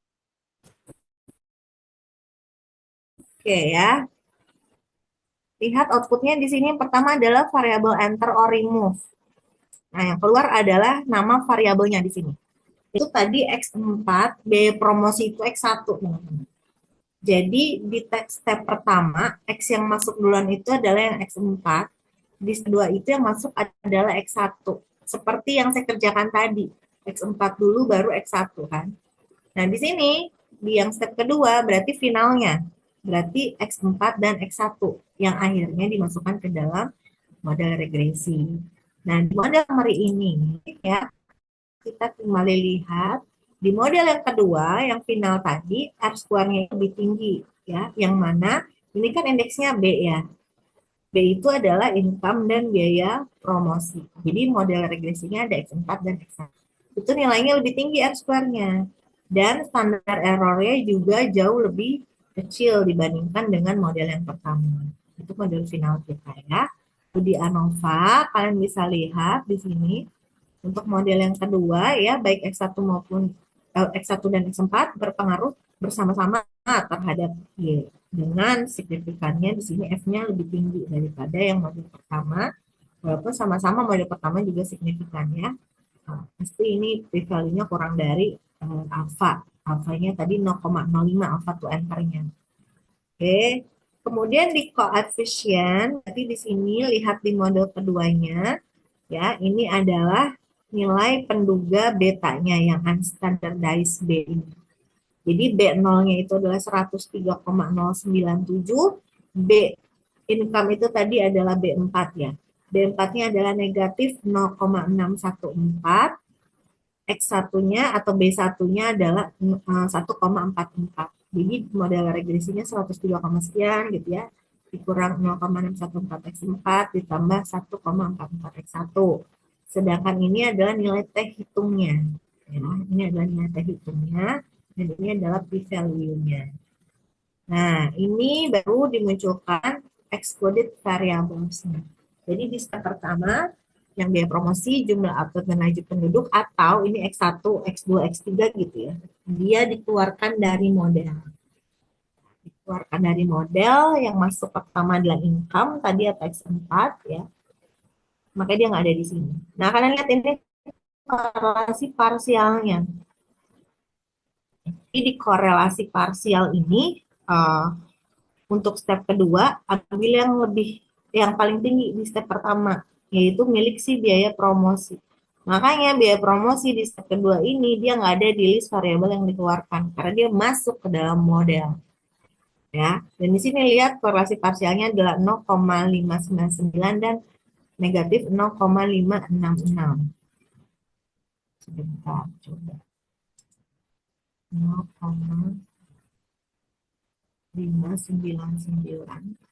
S1: Oke ya. Lihat outputnya di sini yang pertama adalah variabel enter or remove. Nah, yang keluar adalah nama variabelnya di sini. Itu tadi X4, biaya promosi itu X1, teman-teman. Jadi di step pertama, X yang masuk duluan itu adalah yang X4, di kedua itu yang masuk adalah X1. Seperti yang saya kerjakan tadi, X4 dulu baru X1 kan. Nah, di sini di yang step kedua berarti finalnya. Berarti X4 dan X1 yang akhirnya dimasukkan ke dalam model regresi. Nah, di model hari ini ya kita kembali lihat di model yang kedua yang final tadi R square-nya lebih tinggi ya. Yang mana ini kan indeksnya B ya. B itu adalah income dan biaya promosi. Jadi model regresinya ada X4 dan X1. Itu nilainya lebih tinggi R square-nya. Dan standar error-nya juga jauh lebih kecil dibandingkan dengan model yang pertama. Itu model final kita ya. Di ANOVA, kalian bisa lihat di sini untuk model yang kedua ya, baik X1 maupun X1 dan X4 berpengaruh bersama-sama terhadap Y. Dengan signifikannya di sini F-nya lebih tinggi daripada yang model pertama, walaupun sama-sama model pertama juga signifikan ya. Nah, pasti ini p-value-nya kurang dari alfa. Alfanya tadi 0,05 alfa to enter-nya. Oke. Kemudian di koefisien, berarti di sini lihat di model keduanya, ya, ini adalah nilai penduga betanya yang unstandardized B ini. Jadi B0-nya itu adalah 103,097, B income itu tadi adalah B4 ya. B4-nya adalah negatif 0,614, X1-nya atau B1-nya adalah 1,44. Jadi model regresinya 103, sekian gitu ya. Dikurang 0,614 X4 ditambah 1,44 X1. Sedangkan ini adalah nilai T hitungnya. Ya, ini adalah nilai T hitungnya dan ini adalah p-value-nya. Nah, ini baru dimunculkan excluded variables. Jadi di step pertama, yang biaya promosi, jumlah output dan laju penduduk, atau ini X1, X2, X3 gitu ya. Dia dikeluarkan dari model. Dikeluarkan dari model, yang masuk pertama adalah income, tadi atau X4 ya. Makanya dia nggak ada di sini. Nah, kalian lihat ini korelasi parsialnya. Jadi di korelasi parsial ini, untuk step kedua, ambil yang paling tinggi di step pertama, yaitu milik si biaya promosi. Makanya biaya promosi di step kedua ini dia nggak ada di list variabel yang dikeluarkan karena dia masuk ke dalam model. Ya, dan di sini lihat korelasi parsialnya adalah 0,599 dan negatif 0,566. Sebentar, coba. 0,599.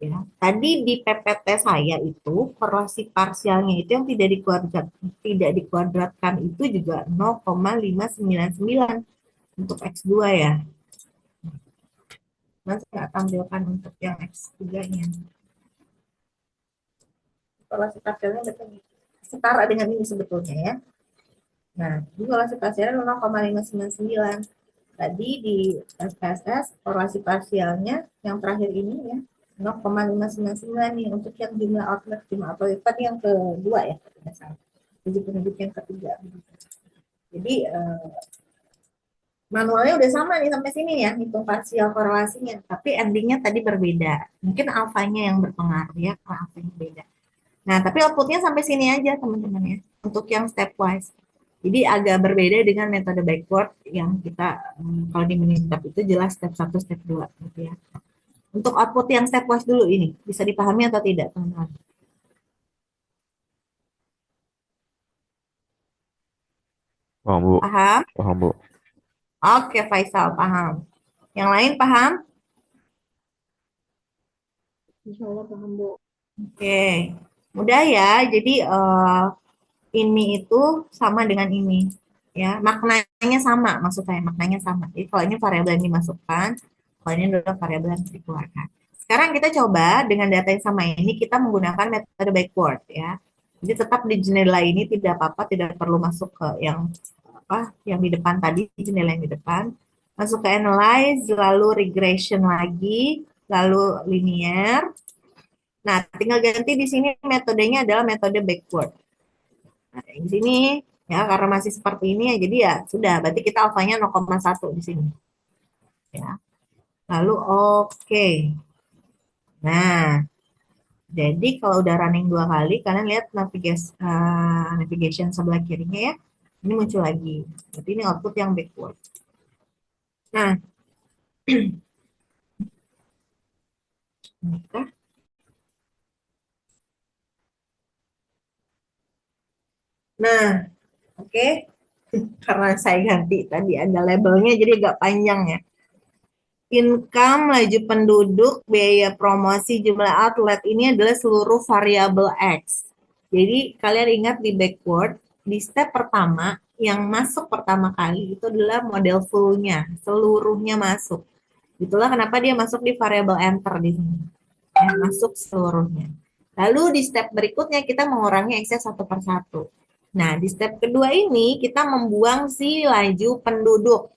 S1: Ya. Tadi di PPT saya itu korelasi parsialnya itu yang tidak dikuadratkan itu juga 0,599 untuk X2 ya. Nanti saya tampilkan untuk yang X3-nya. Korelasi parsialnya betul setara dengan ini sebetulnya ya. Nah, di korelasi parsialnya 0,599. Tadi di SPSS korelasi parsialnya yang terakhir ini ya 0,599 nih untuk yang jumlah outlet, jumlah outlet tadi yang kedua ya, jadi penduduk yang ketiga. Jadi manualnya udah sama nih sampai sini ya, hitung parsial korelasinya, tapi endingnya tadi berbeda. Mungkin alfanya yang berpengaruh ya, karena alfanya beda. Nah, tapi outputnya sampai sini aja teman-teman ya, untuk yang stepwise. Jadi agak berbeda dengan metode backward yang kita kalau di Minitab itu jelas step 1, step 2 gitu ya. Untuk output yang stepwise dulu ini, bisa dipahami atau tidak, teman-teman?
S4: Paham, Bu.
S1: Paham?
S4: Paham, Bu.
S1: Oke, Faisal, paham. Yang lain paham?
S3: Insya Allah paham, Bu.
S1: Oke, mudah ya. Jadi ini itu sama dengan ini. Ya, maknanya sama, maksud saya maknanya sama. Jadi kalau ini variabel yang dimasukkan, kalau ini adalah variabel yang dikeluarkan. Sekarang kita coba dengan data yang sama ini kita menggunakan metode backward ya. Jadi tetap di jendela ini tidak apa-apa, tidak perlu masuk ke yang di depan tadi, jendela yang di depan. Masuk ke analyze, lalu regression lagi, lalu linear. Nah, tinggal ganti di sini metodenya adalah metode backward. Nah, di sini ya karena masih seperti ini ya, jadi ya sudah, berarti kita alfanya 0,1 di sini. Ya. Lalu oke. Nah, jadi kalau udah running 2 kali, kalian lihat navigation sebelah kirinya ya, ini muncul lagi. Berarti ini output yang backward. Nah, Nikah. Nah, oke. Karena saya ganti tadi ada labelnya jadi agak panjang ya. Income, laju penduduk, biaya promosi, jumlah outlet ini adalah seluruh variabel X. Jadi kalian ingat di backward, di step pertama yang masuk pertama kali itu adalah model full-nya, seluruhnya masuk. Itulah kenapa dia masuk di variabel enter di sini. Ya, masuk seluruhnya. Lalu di step berikutnya kita mengurangi X-nya satu per satu. Nah, di step kedua ini kita membuang si laju penduduk.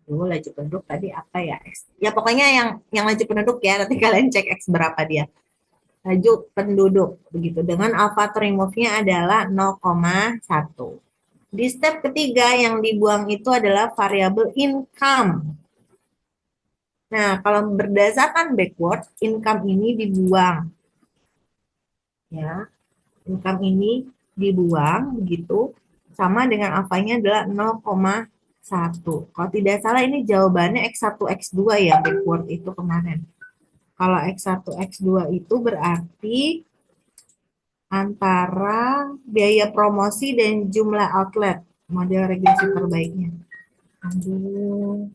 S1: Laju penduduk tadi apa ya? X. Ya pokoknya yang laju penduduk ya, nanti kalian cek X berapa dia. Laju penduduk begitu dengan alpha to remove-nya adalah 0,1. Di step ketiga yang dibuang itu adalah variabel income. Nah, kalau berdasarkan backward, income ini dibuang. Ya, income ini dibuang begitu sama dengan alfanya adalah 0,1. Kalau tidak salah ini jawabannya X1 X2 ya backward itu kemarin. Kalau X1 X2 itu berarti antara biaya promosi dan jumlah outlet model regresi terbaiknya. Aduh.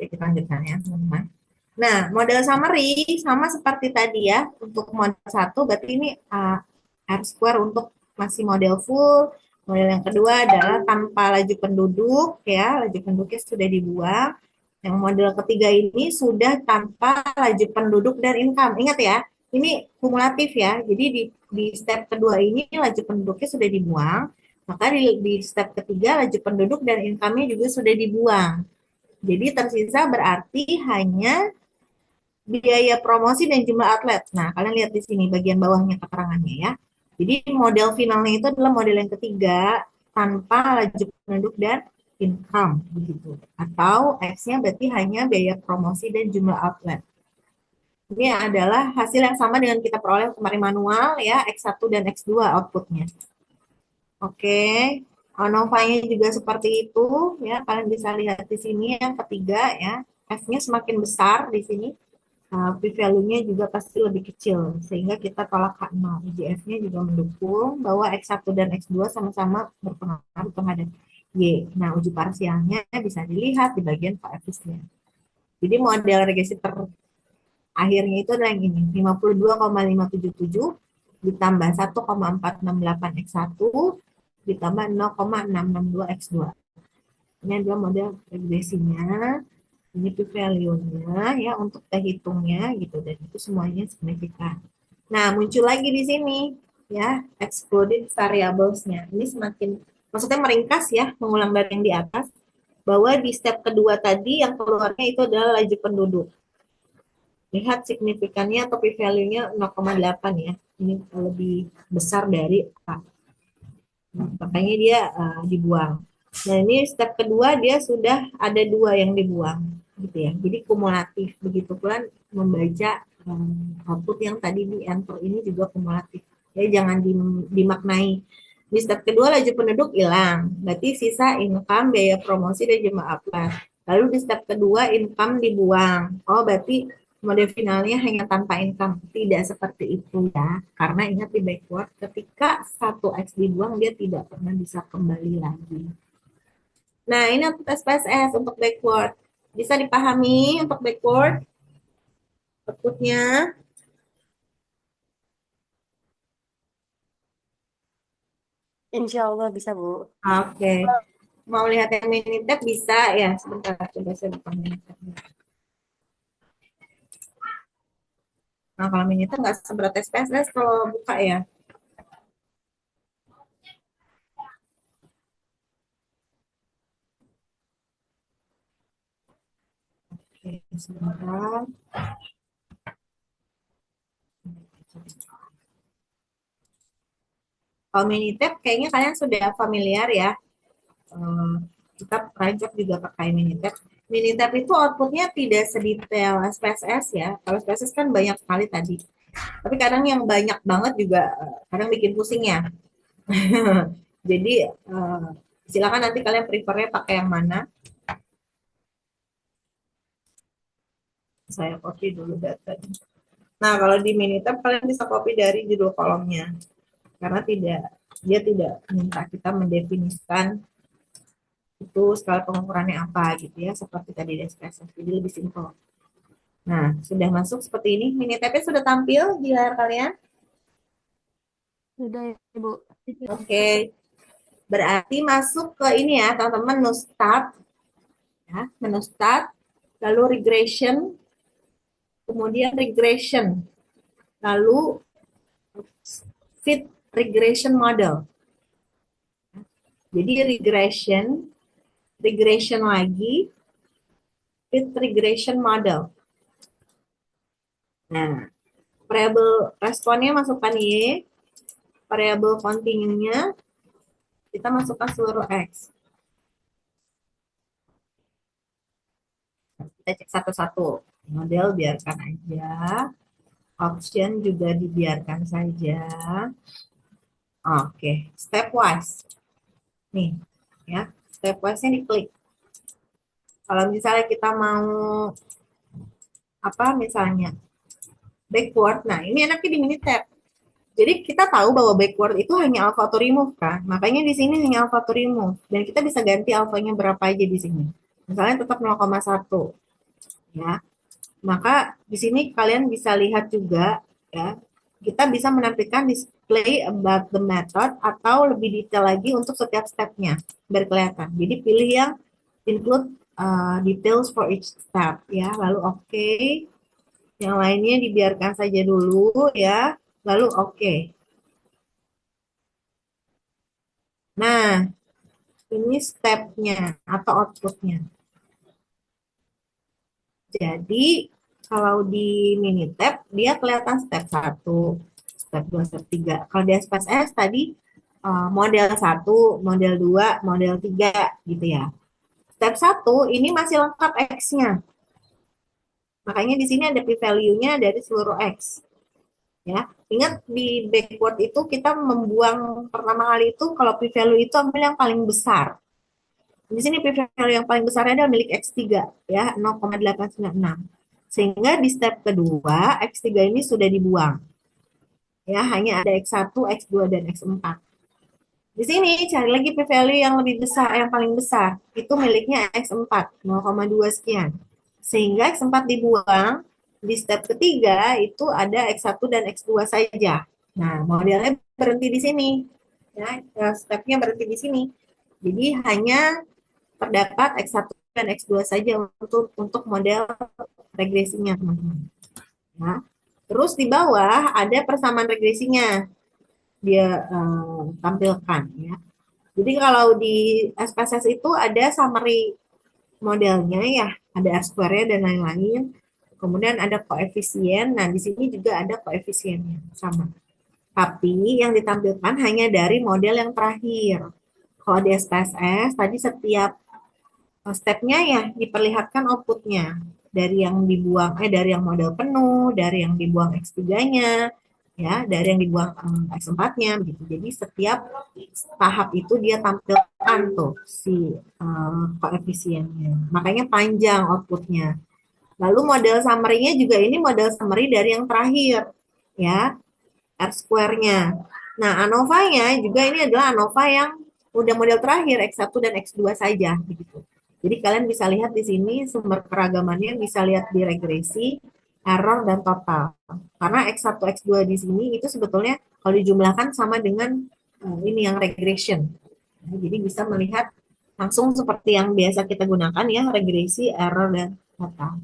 S1: Oke, kita lanjutkan ya teman-teman. Nah, model summary sama seperti tadi ya. Untuk model 1 berarti ini R square untuk masih model full. Model yang kedua adalah tanpa laju penduduk ya, laju penduduknya sudah dibuang. Yang model ketiga ini sudah tanpa laju penduduk dan income. Ingat ya, ini kumulatif ya. Jadi di step kedua ini laju penduduknya sudah dibuang, maka di step ketiga laju penduduk dan income-nya juga sudah dibuang. Jadi tersisa berarti hanya biaya promosi dan jumlah outlet. Nah, kalian lihat di sini bagian bawahnya keterangannya ya. Jadi model finalnya itu adalah model yang ketiga tanpa laju penduduk dan income begitu. Atau X-nya berarti hanya biaya promosi dan jumlah outlet. Ini adalah hasil yang sama dengan kita peroleh kemarin manual ya, X1 dan X2 outputnya. Oke, ANOVA-nya juga seperti itu ya. Kalian bisa lihat di sini yang ketiga ya. F-nya semakin besar di sini. P-value-nya juga pasti lebih kecil, sehingga kita tolak H0. IJF-nya juga mendukung bahwa X1 dan X2 sama-sama berpengaruh terhadap Y. Nah, uji parsialnya bisa dilihat di bagian koefisien. Jadi model regresi terakhirnya itu adalah yang ini, 52,577 ditambah 1,468 X1 ditambah 0,662 X2. Ini adalah model regresinya. Ini p-value-nya ya untuk kita hitungnya gitu, dan itu semuanya signifikan. Nah, muncul lagi di sini ya excluded variables-nya. Ini semakin maksudnya meringkas ya, mengulang dari yang di atas bahwa di step kedua tadi yang keluarnya itu adalah laju penduduk. Lihat signifikannya atau p-value-nya 0,8 ya. Ini lebih besar dari A. Makanya dia dibuang. Nah, ini step kedua dia sudah ada 2 yang dibuang gitu ya. Jadi kumulatif. Begitu pula membaca output yang tadi di enter ini juga kumulatif. Jadi jangan dimaknai. Di step kedua laju penduduk hilang. Berarti sisa income, biaya promosi, dan jumlah outlet. Lalu di step kedua income dibuang. Oh, berarti model finalnya hanya tanpa income. Tidak seperti itu ya. Karena ingat di backward, ketika 1X dibuang, dia tidak pernah bisa kembali lagi. Nah, ini untuk SPSS untuk backward. Bisa dipahami untuk backward? Outputnya.
S2: Insya Allah bisa, Bu.
S1: Oke. Mau lihat yang Minitab bisa ya. Sebentar, coba saya buka Minitab. Nah, kalau Minitab nggak seberat SPSS kalau buka ya. Oke, sebentar. Kalau Minitab kayaknya kalian sudah familiar ya. Eh, kita pajak juga pakai Minitab. Minitab itu outputnya tidak sedetail SPSS ya. Kalau SPSS kan banyak sekali tadi. Tapi kadang yang banyak banget juga kadang bikin pusing ya. Jadi silakan nanti kalian prefernya pakai yang mana. Saya copy dulu datanya. Nah, kalau di Minitab kalian bisa copy dari judul kolomnya. Karena dia tidak minta kita mendefinisikan itu skala pengukurannya apa gitu ya, seperti tadi di SPSS. Jadi lebih simpel. Nah, sudah masuk seperti ini. Minitabnya sudah tampil di layar kalian.
S2: Sudah ya, Bu.
S1: Oke, berarti masuk ke ini ya, teman-teman, menu start, ya, menu start, lalu regression, kemudian regression, lalu fit regression model. Jadi regression lagi, fit regression model. Nah, variabel responnya masukkan Y, variabel continue-nya kita masukkan seluruh X. Kita cek satu-satu. Model biarkan aja. Option juga dibiarkan saja. Oke, stepwise. Nih, ya. Stepwise-nya diklik. Kalau misalnya kita mau apa misalnya backward, nah ini enaknya di Minitab. Jadi kita tahu bahwa backward itu hanya alpha to remove kan. Makanya di sini hanya alpha to remove dan kita bisa ganti alfanya berapa aja di sini. Misalnya tetap 0,1 ya. Maka di sini kalian bisa lihat juga ya. Kita bisa menampilkan display about the method atau lebih detail lagi untuk setiap stepnya biar kelihatan. Jadi pilih yang include details for each step ya. Lalu oke. Yang lainnya dibiarkan saja dulu ya. Lalu oke. Nah, ini stepnya atau outputnya. Jadi, kalau di Minitab, dia kelihatan step 1, step 2, step 3. Kalau di SPSS tadi, model 1, model 2, model 3, gitu ya. Step 1, ini masih lengkap X-nya. Makanya di sini ada p-value-nya dari seluruh X. Ya, ingat di backward itu kita membuang pertama kali itu kalau p-value itu ambil yang paling besar. Di sini p-value yang paling besarnya adalah milik X3 ya 0,896. Sehingga di step kedua X3 ini sudah dibuang. Ya, hanya ada X1, X2 dan X4. Di sini cari lagi p-value yang lebih besar, yang paling besar. Itu miliknya X4, 0,2 sekian. Sehingga X4 dibuang, di step ketiga itu ada X1 dan X2 saja. Nah, modelnya berhenti di sini. Ya, stepnya berhenti di sini. Jadi hanya terdapat X1 dan X2 saja untuk model regresinya, teman-teman. Nah, terus di bawah ada persamaan regresinya dia tampilkan ya. Jadi kalau di SPSS itu ada summary modelnya ya, ada R-square-nya dan lain-lain. Kemudian ada koefisien. Nah, di sini juga ada koefisiennya sama. Tapi yang ditampilkan hanya dari model yang terakhir. Kalau di SPSS tadi setiap stepnya ya diperlihatkan outputnya dari yang dibuang dari yang model penuh, dari yang dibuang X3-nya, ya, dari yang dibuang X4-nya gitu. Jadi setiap tahap itu dia tampilkan tuh si koefisiennya. Makanya panjang outputnya. Lalu model summary-nya juga ini model summary dari yang terakhir, ya, R-square-nya. Nah, ANOVA-nya juga ini adalah ANOVA yang udah model terakhir X1 dan X2 saja begitu. Jadi kalian bisa lihat di sini sumber keragamannya, bisa lihat di regresi, error, dan total. Karena X1, X2 di sini itu sebetulnya kalau dijumlahkan sama dengan ini yang regression. Nah, jadi bisa melihat langsung seperti yang biasa kita gunakan ya, regresi, error, dan data.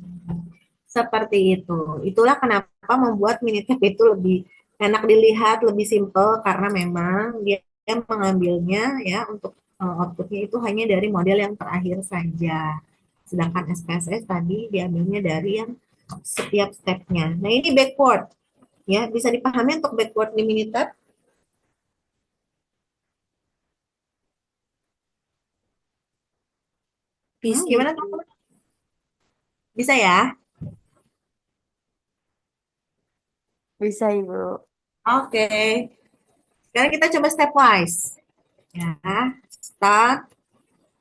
S1: Seperti itu. Itulah kenapa membuat Minitab itu lebih enak dilihat, lebih simple, karena memang dia mengambilnya ya untuk outputnya itu hanya dari model yang terakhir saja. Sedangkan SPSS tadi diambilnya dari yang setiap stepnya. Nah ini backward ya, bisa dipahami untuk backward di Minitab.
S2: Bisa,
S1: Gimana
S2: Ibu.
S1: teman-teman? Bisa ya?
S2: Bisa, Ibu.
S1: Oke. Sekarang kita coba stepwise. Ya, start,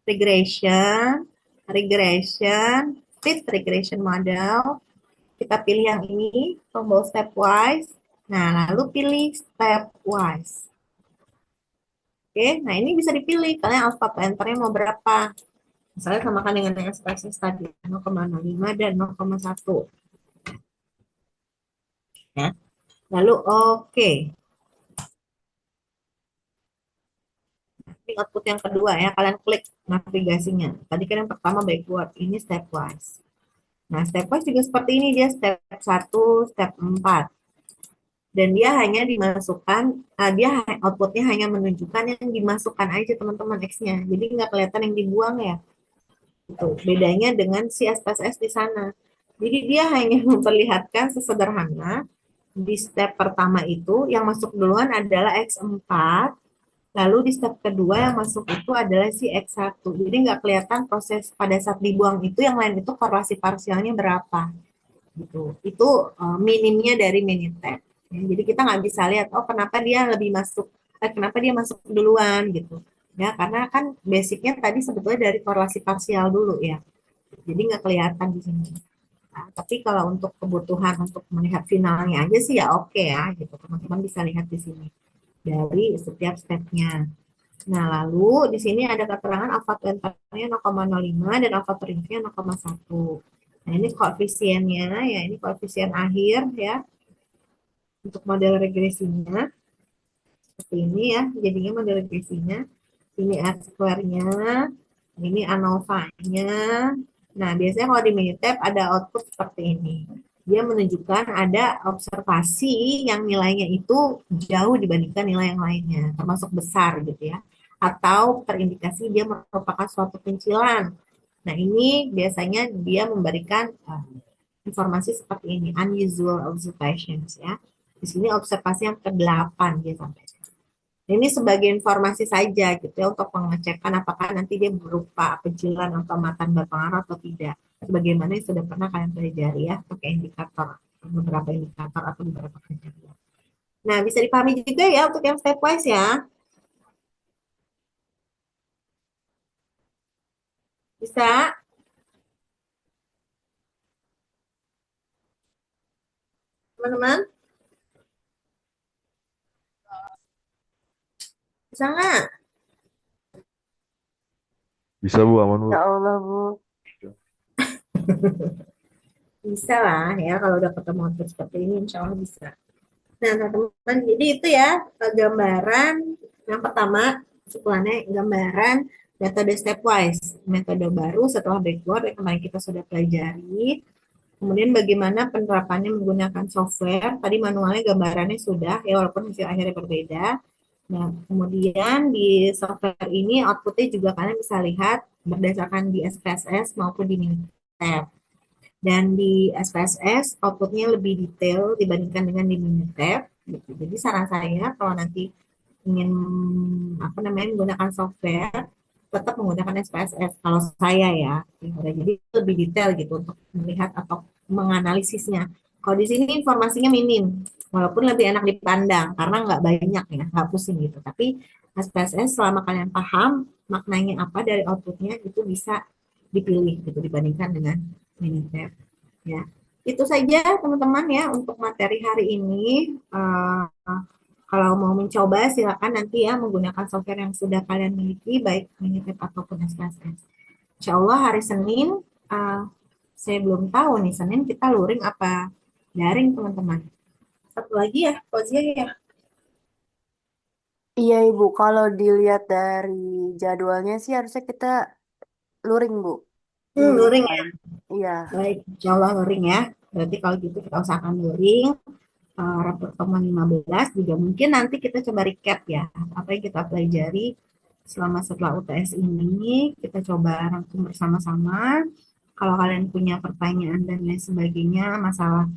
S1: regression, regression, fit regression model. Kita pilih yang ini, tombol stepwise. Nah, lalu pilih stepwise. Oke, nah ini bisa dipilih. Kalian alpha enternya mau berapa? Misalnya samakan dengan yang SPSS tadi, 0,05 dan 0,1. Ya. Lalu oke. Ini output yang kedua ya, kalian klik navigasinya. Tadi kan yang pertama backward, ini stepwise. Nah, stepwise juga seperti ini, dia step 1, step 4. Dan dia hanya dimasukkan, dia outputnya hanya menunjukkan yang dimasukkan aja teman-teman X-nya. Jadi nggak kelihatan yang dibuang ya. Itu bedanya dengan si SPSS di sana. Jadi dia hanya memperlihatkan sesederhana di step pertama itu yang masuk duluan adalah X4, lalu di step kedua yang masuk itu adalah si X1. Jadi nggak kelihatan proses pada saat dibuang itu yang lain itu korelasi parsialnya berapa. Gitu. Itu minimnya dari Minitab. Ya, jadi kita nggak bisa lihat, oh kenapa dia lebih masuk, kenapa dia masuk duluan gitu. Ya, karena kan basicnya tadi sebetulnya dari korelasi parsial dulu ya. Jadi nggak kelihatan di sini. Nah, tapi kalau untuk kebutuhan untuk melihat finalnya aja sih ya oke ya, gitu. Teman-teman bisa lihat di sini dari setiap stepnya. Nah, lalu di sini ada keterangan alpha enternya 0,05 dan alpha nya 0,1. Nah, ini koefisiennya ya, ini koefisien akhir ya untuk model regresinya. Seperti ini ya, jadinya model regresinya. Ini R square-nya, ini ANOVA-nya. Nah, biasanya kalau di Minitab ada output seperti ini. Dia menunjukkan ada observasi yang nilainya itu jauh dibandingkan nilai yang lainnya, termasuk besar gitu ya. Atau terindikasi dia merupakan suatu pencilan. Nah, ini biasanya dia memberikan informasi seperti ini, unusual observations ya. Di sini observasi yang ke-8 dia sampaikan. Ini sebagai informasi saja gitu ya untuk pengecekan apakah nanti dia berupa pencilan atau matan berpengaruh atau tidak. Sebagaimana yang sudah pernah kalian pelajari ya pakai indikator, beberapa indikator atau beberapa kriteria. Nah, bisa dipahami juga ya untuk yang stepwise ya. Bisa, teman-teman? Bisa nggak?
S4: Bisa Bu, aman Bu.
S2: Ya Allah, Bu.
S1: Bisa lah ya kalau udah ketemu output seperti ini insya Allah bisa. Nah, teman-teman, jadi itu ya gambaran yang pertama, setelahnya gambaran metode stepwise, metode baru setelah backward yang kemarin kita sudah pelajari. Kemudian bagaimana penerapannya menggunakan software, tadi manualnya gambarannya sudah, ya walaupun hasil akhirnya berbeda. Nah, kemudian di software ini outputnya juga kalian bisa lihat berdasarkan di SPSS maupun di Minitab. Dan di SPSS outputnya lebih detail dibandingkan dengan di Minitab. Gitu. Jadi saran saya kalau nanti ingin apa namanya menggunakan software tetap menggunakan SPSS kalau saya ya. Jadi lebih detail gitu untuk melihat atau menganalisisnya. Kalau di sini informasinya minim, walaupun lebih enak dipandang karena nggak banyak ya, nggak pusing gitu. Tapi SPSS selama kalian paham maknanya apa dari outputnya itu bisa dipilih gitu dibandingkan dengan Minitab. Ya, itu saja teman-teman ya untuk materi hari ini. Kalau mau mencoba silakan nanti ya menggunakan software yang sudah kalian miliki baik Minitab ataupun SPSS. Insya Allah hari Senin saya belum tahu nih Senin kita luring apa daring teman-teman. Satu lagi ya, Fauziah ya.
S2: Iya Ibu, kalau dilihat dari jadwalnya sih harusnya kita luring Bu di minggu
S1: Luring
S2: depan.
S1: ya.
S2: Iya,
S1: Baik, insya Allah luring ya. Berarti kalau gitu kita usahakan luring. Rapor pertemuan 15 juga mungkin nanti kita coba recap ya. Apa yang kita pelajari selama setelah UTS ini. Kita coba rangkum bersama-sama. Kalau kalian punya pertanyaan dan lain sebagainya, masalah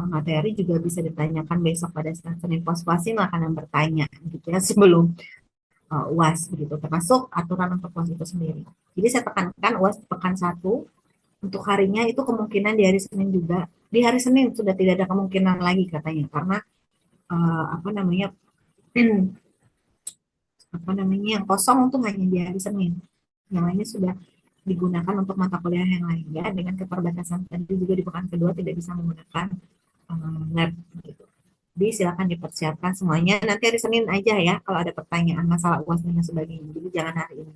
S1: materi juga bisa ditanyakan besok pada saat Senin pos-pos akan bertanya gitu ya sebelum UAS begitu, termasuk aturan untuk UAS itu sendiri. Jadi saya tekankan UAS pekan 1 untuk harinya itu kemungkinan di hari Senin juga. Di hari Senin sudah tidak ada kemungkinan lagi katanya karena apa namanya apa namanya yang kosong untuk hanya di hari Senin. Yang lainnya sudah digunakan untuk mata kuliah yang lainnya dengan keterbatasan tadi juga di pekan kedua tidak bisa menggunakan lab gitu. Jadi silakan dipersiapkan semuanya. Nanti hari Senin aja ya kalau ada pertanyaan masalah UAS dan sebagainya. Jadi jangan hari ini.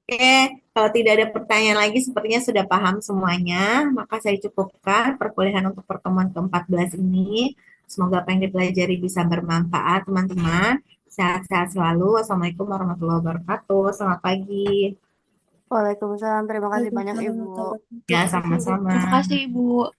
S1: Oke, kalau tidak ada pertanyaan lagi, sepertinya sudah paham semuanya. Maka saya cukupkan perkuliahan untuk pertemuan ke-14 ini. Semoga apa yang dipelajari bisa bermanfaat, teman-teman. Sehat-sehat selalu. Wassalamualaikum warahmatullahi wabarakatuh. Selamat pagi.
S2: Waalaikumsalam. Terima kasih banyak
S3: Waalaikumsalam
S2: Ibu.
S3: warahmatullahi
S1: Ya,
S3: wabarakatuh.
S1: sama-sama.
S3: Terima kasih, Ibu.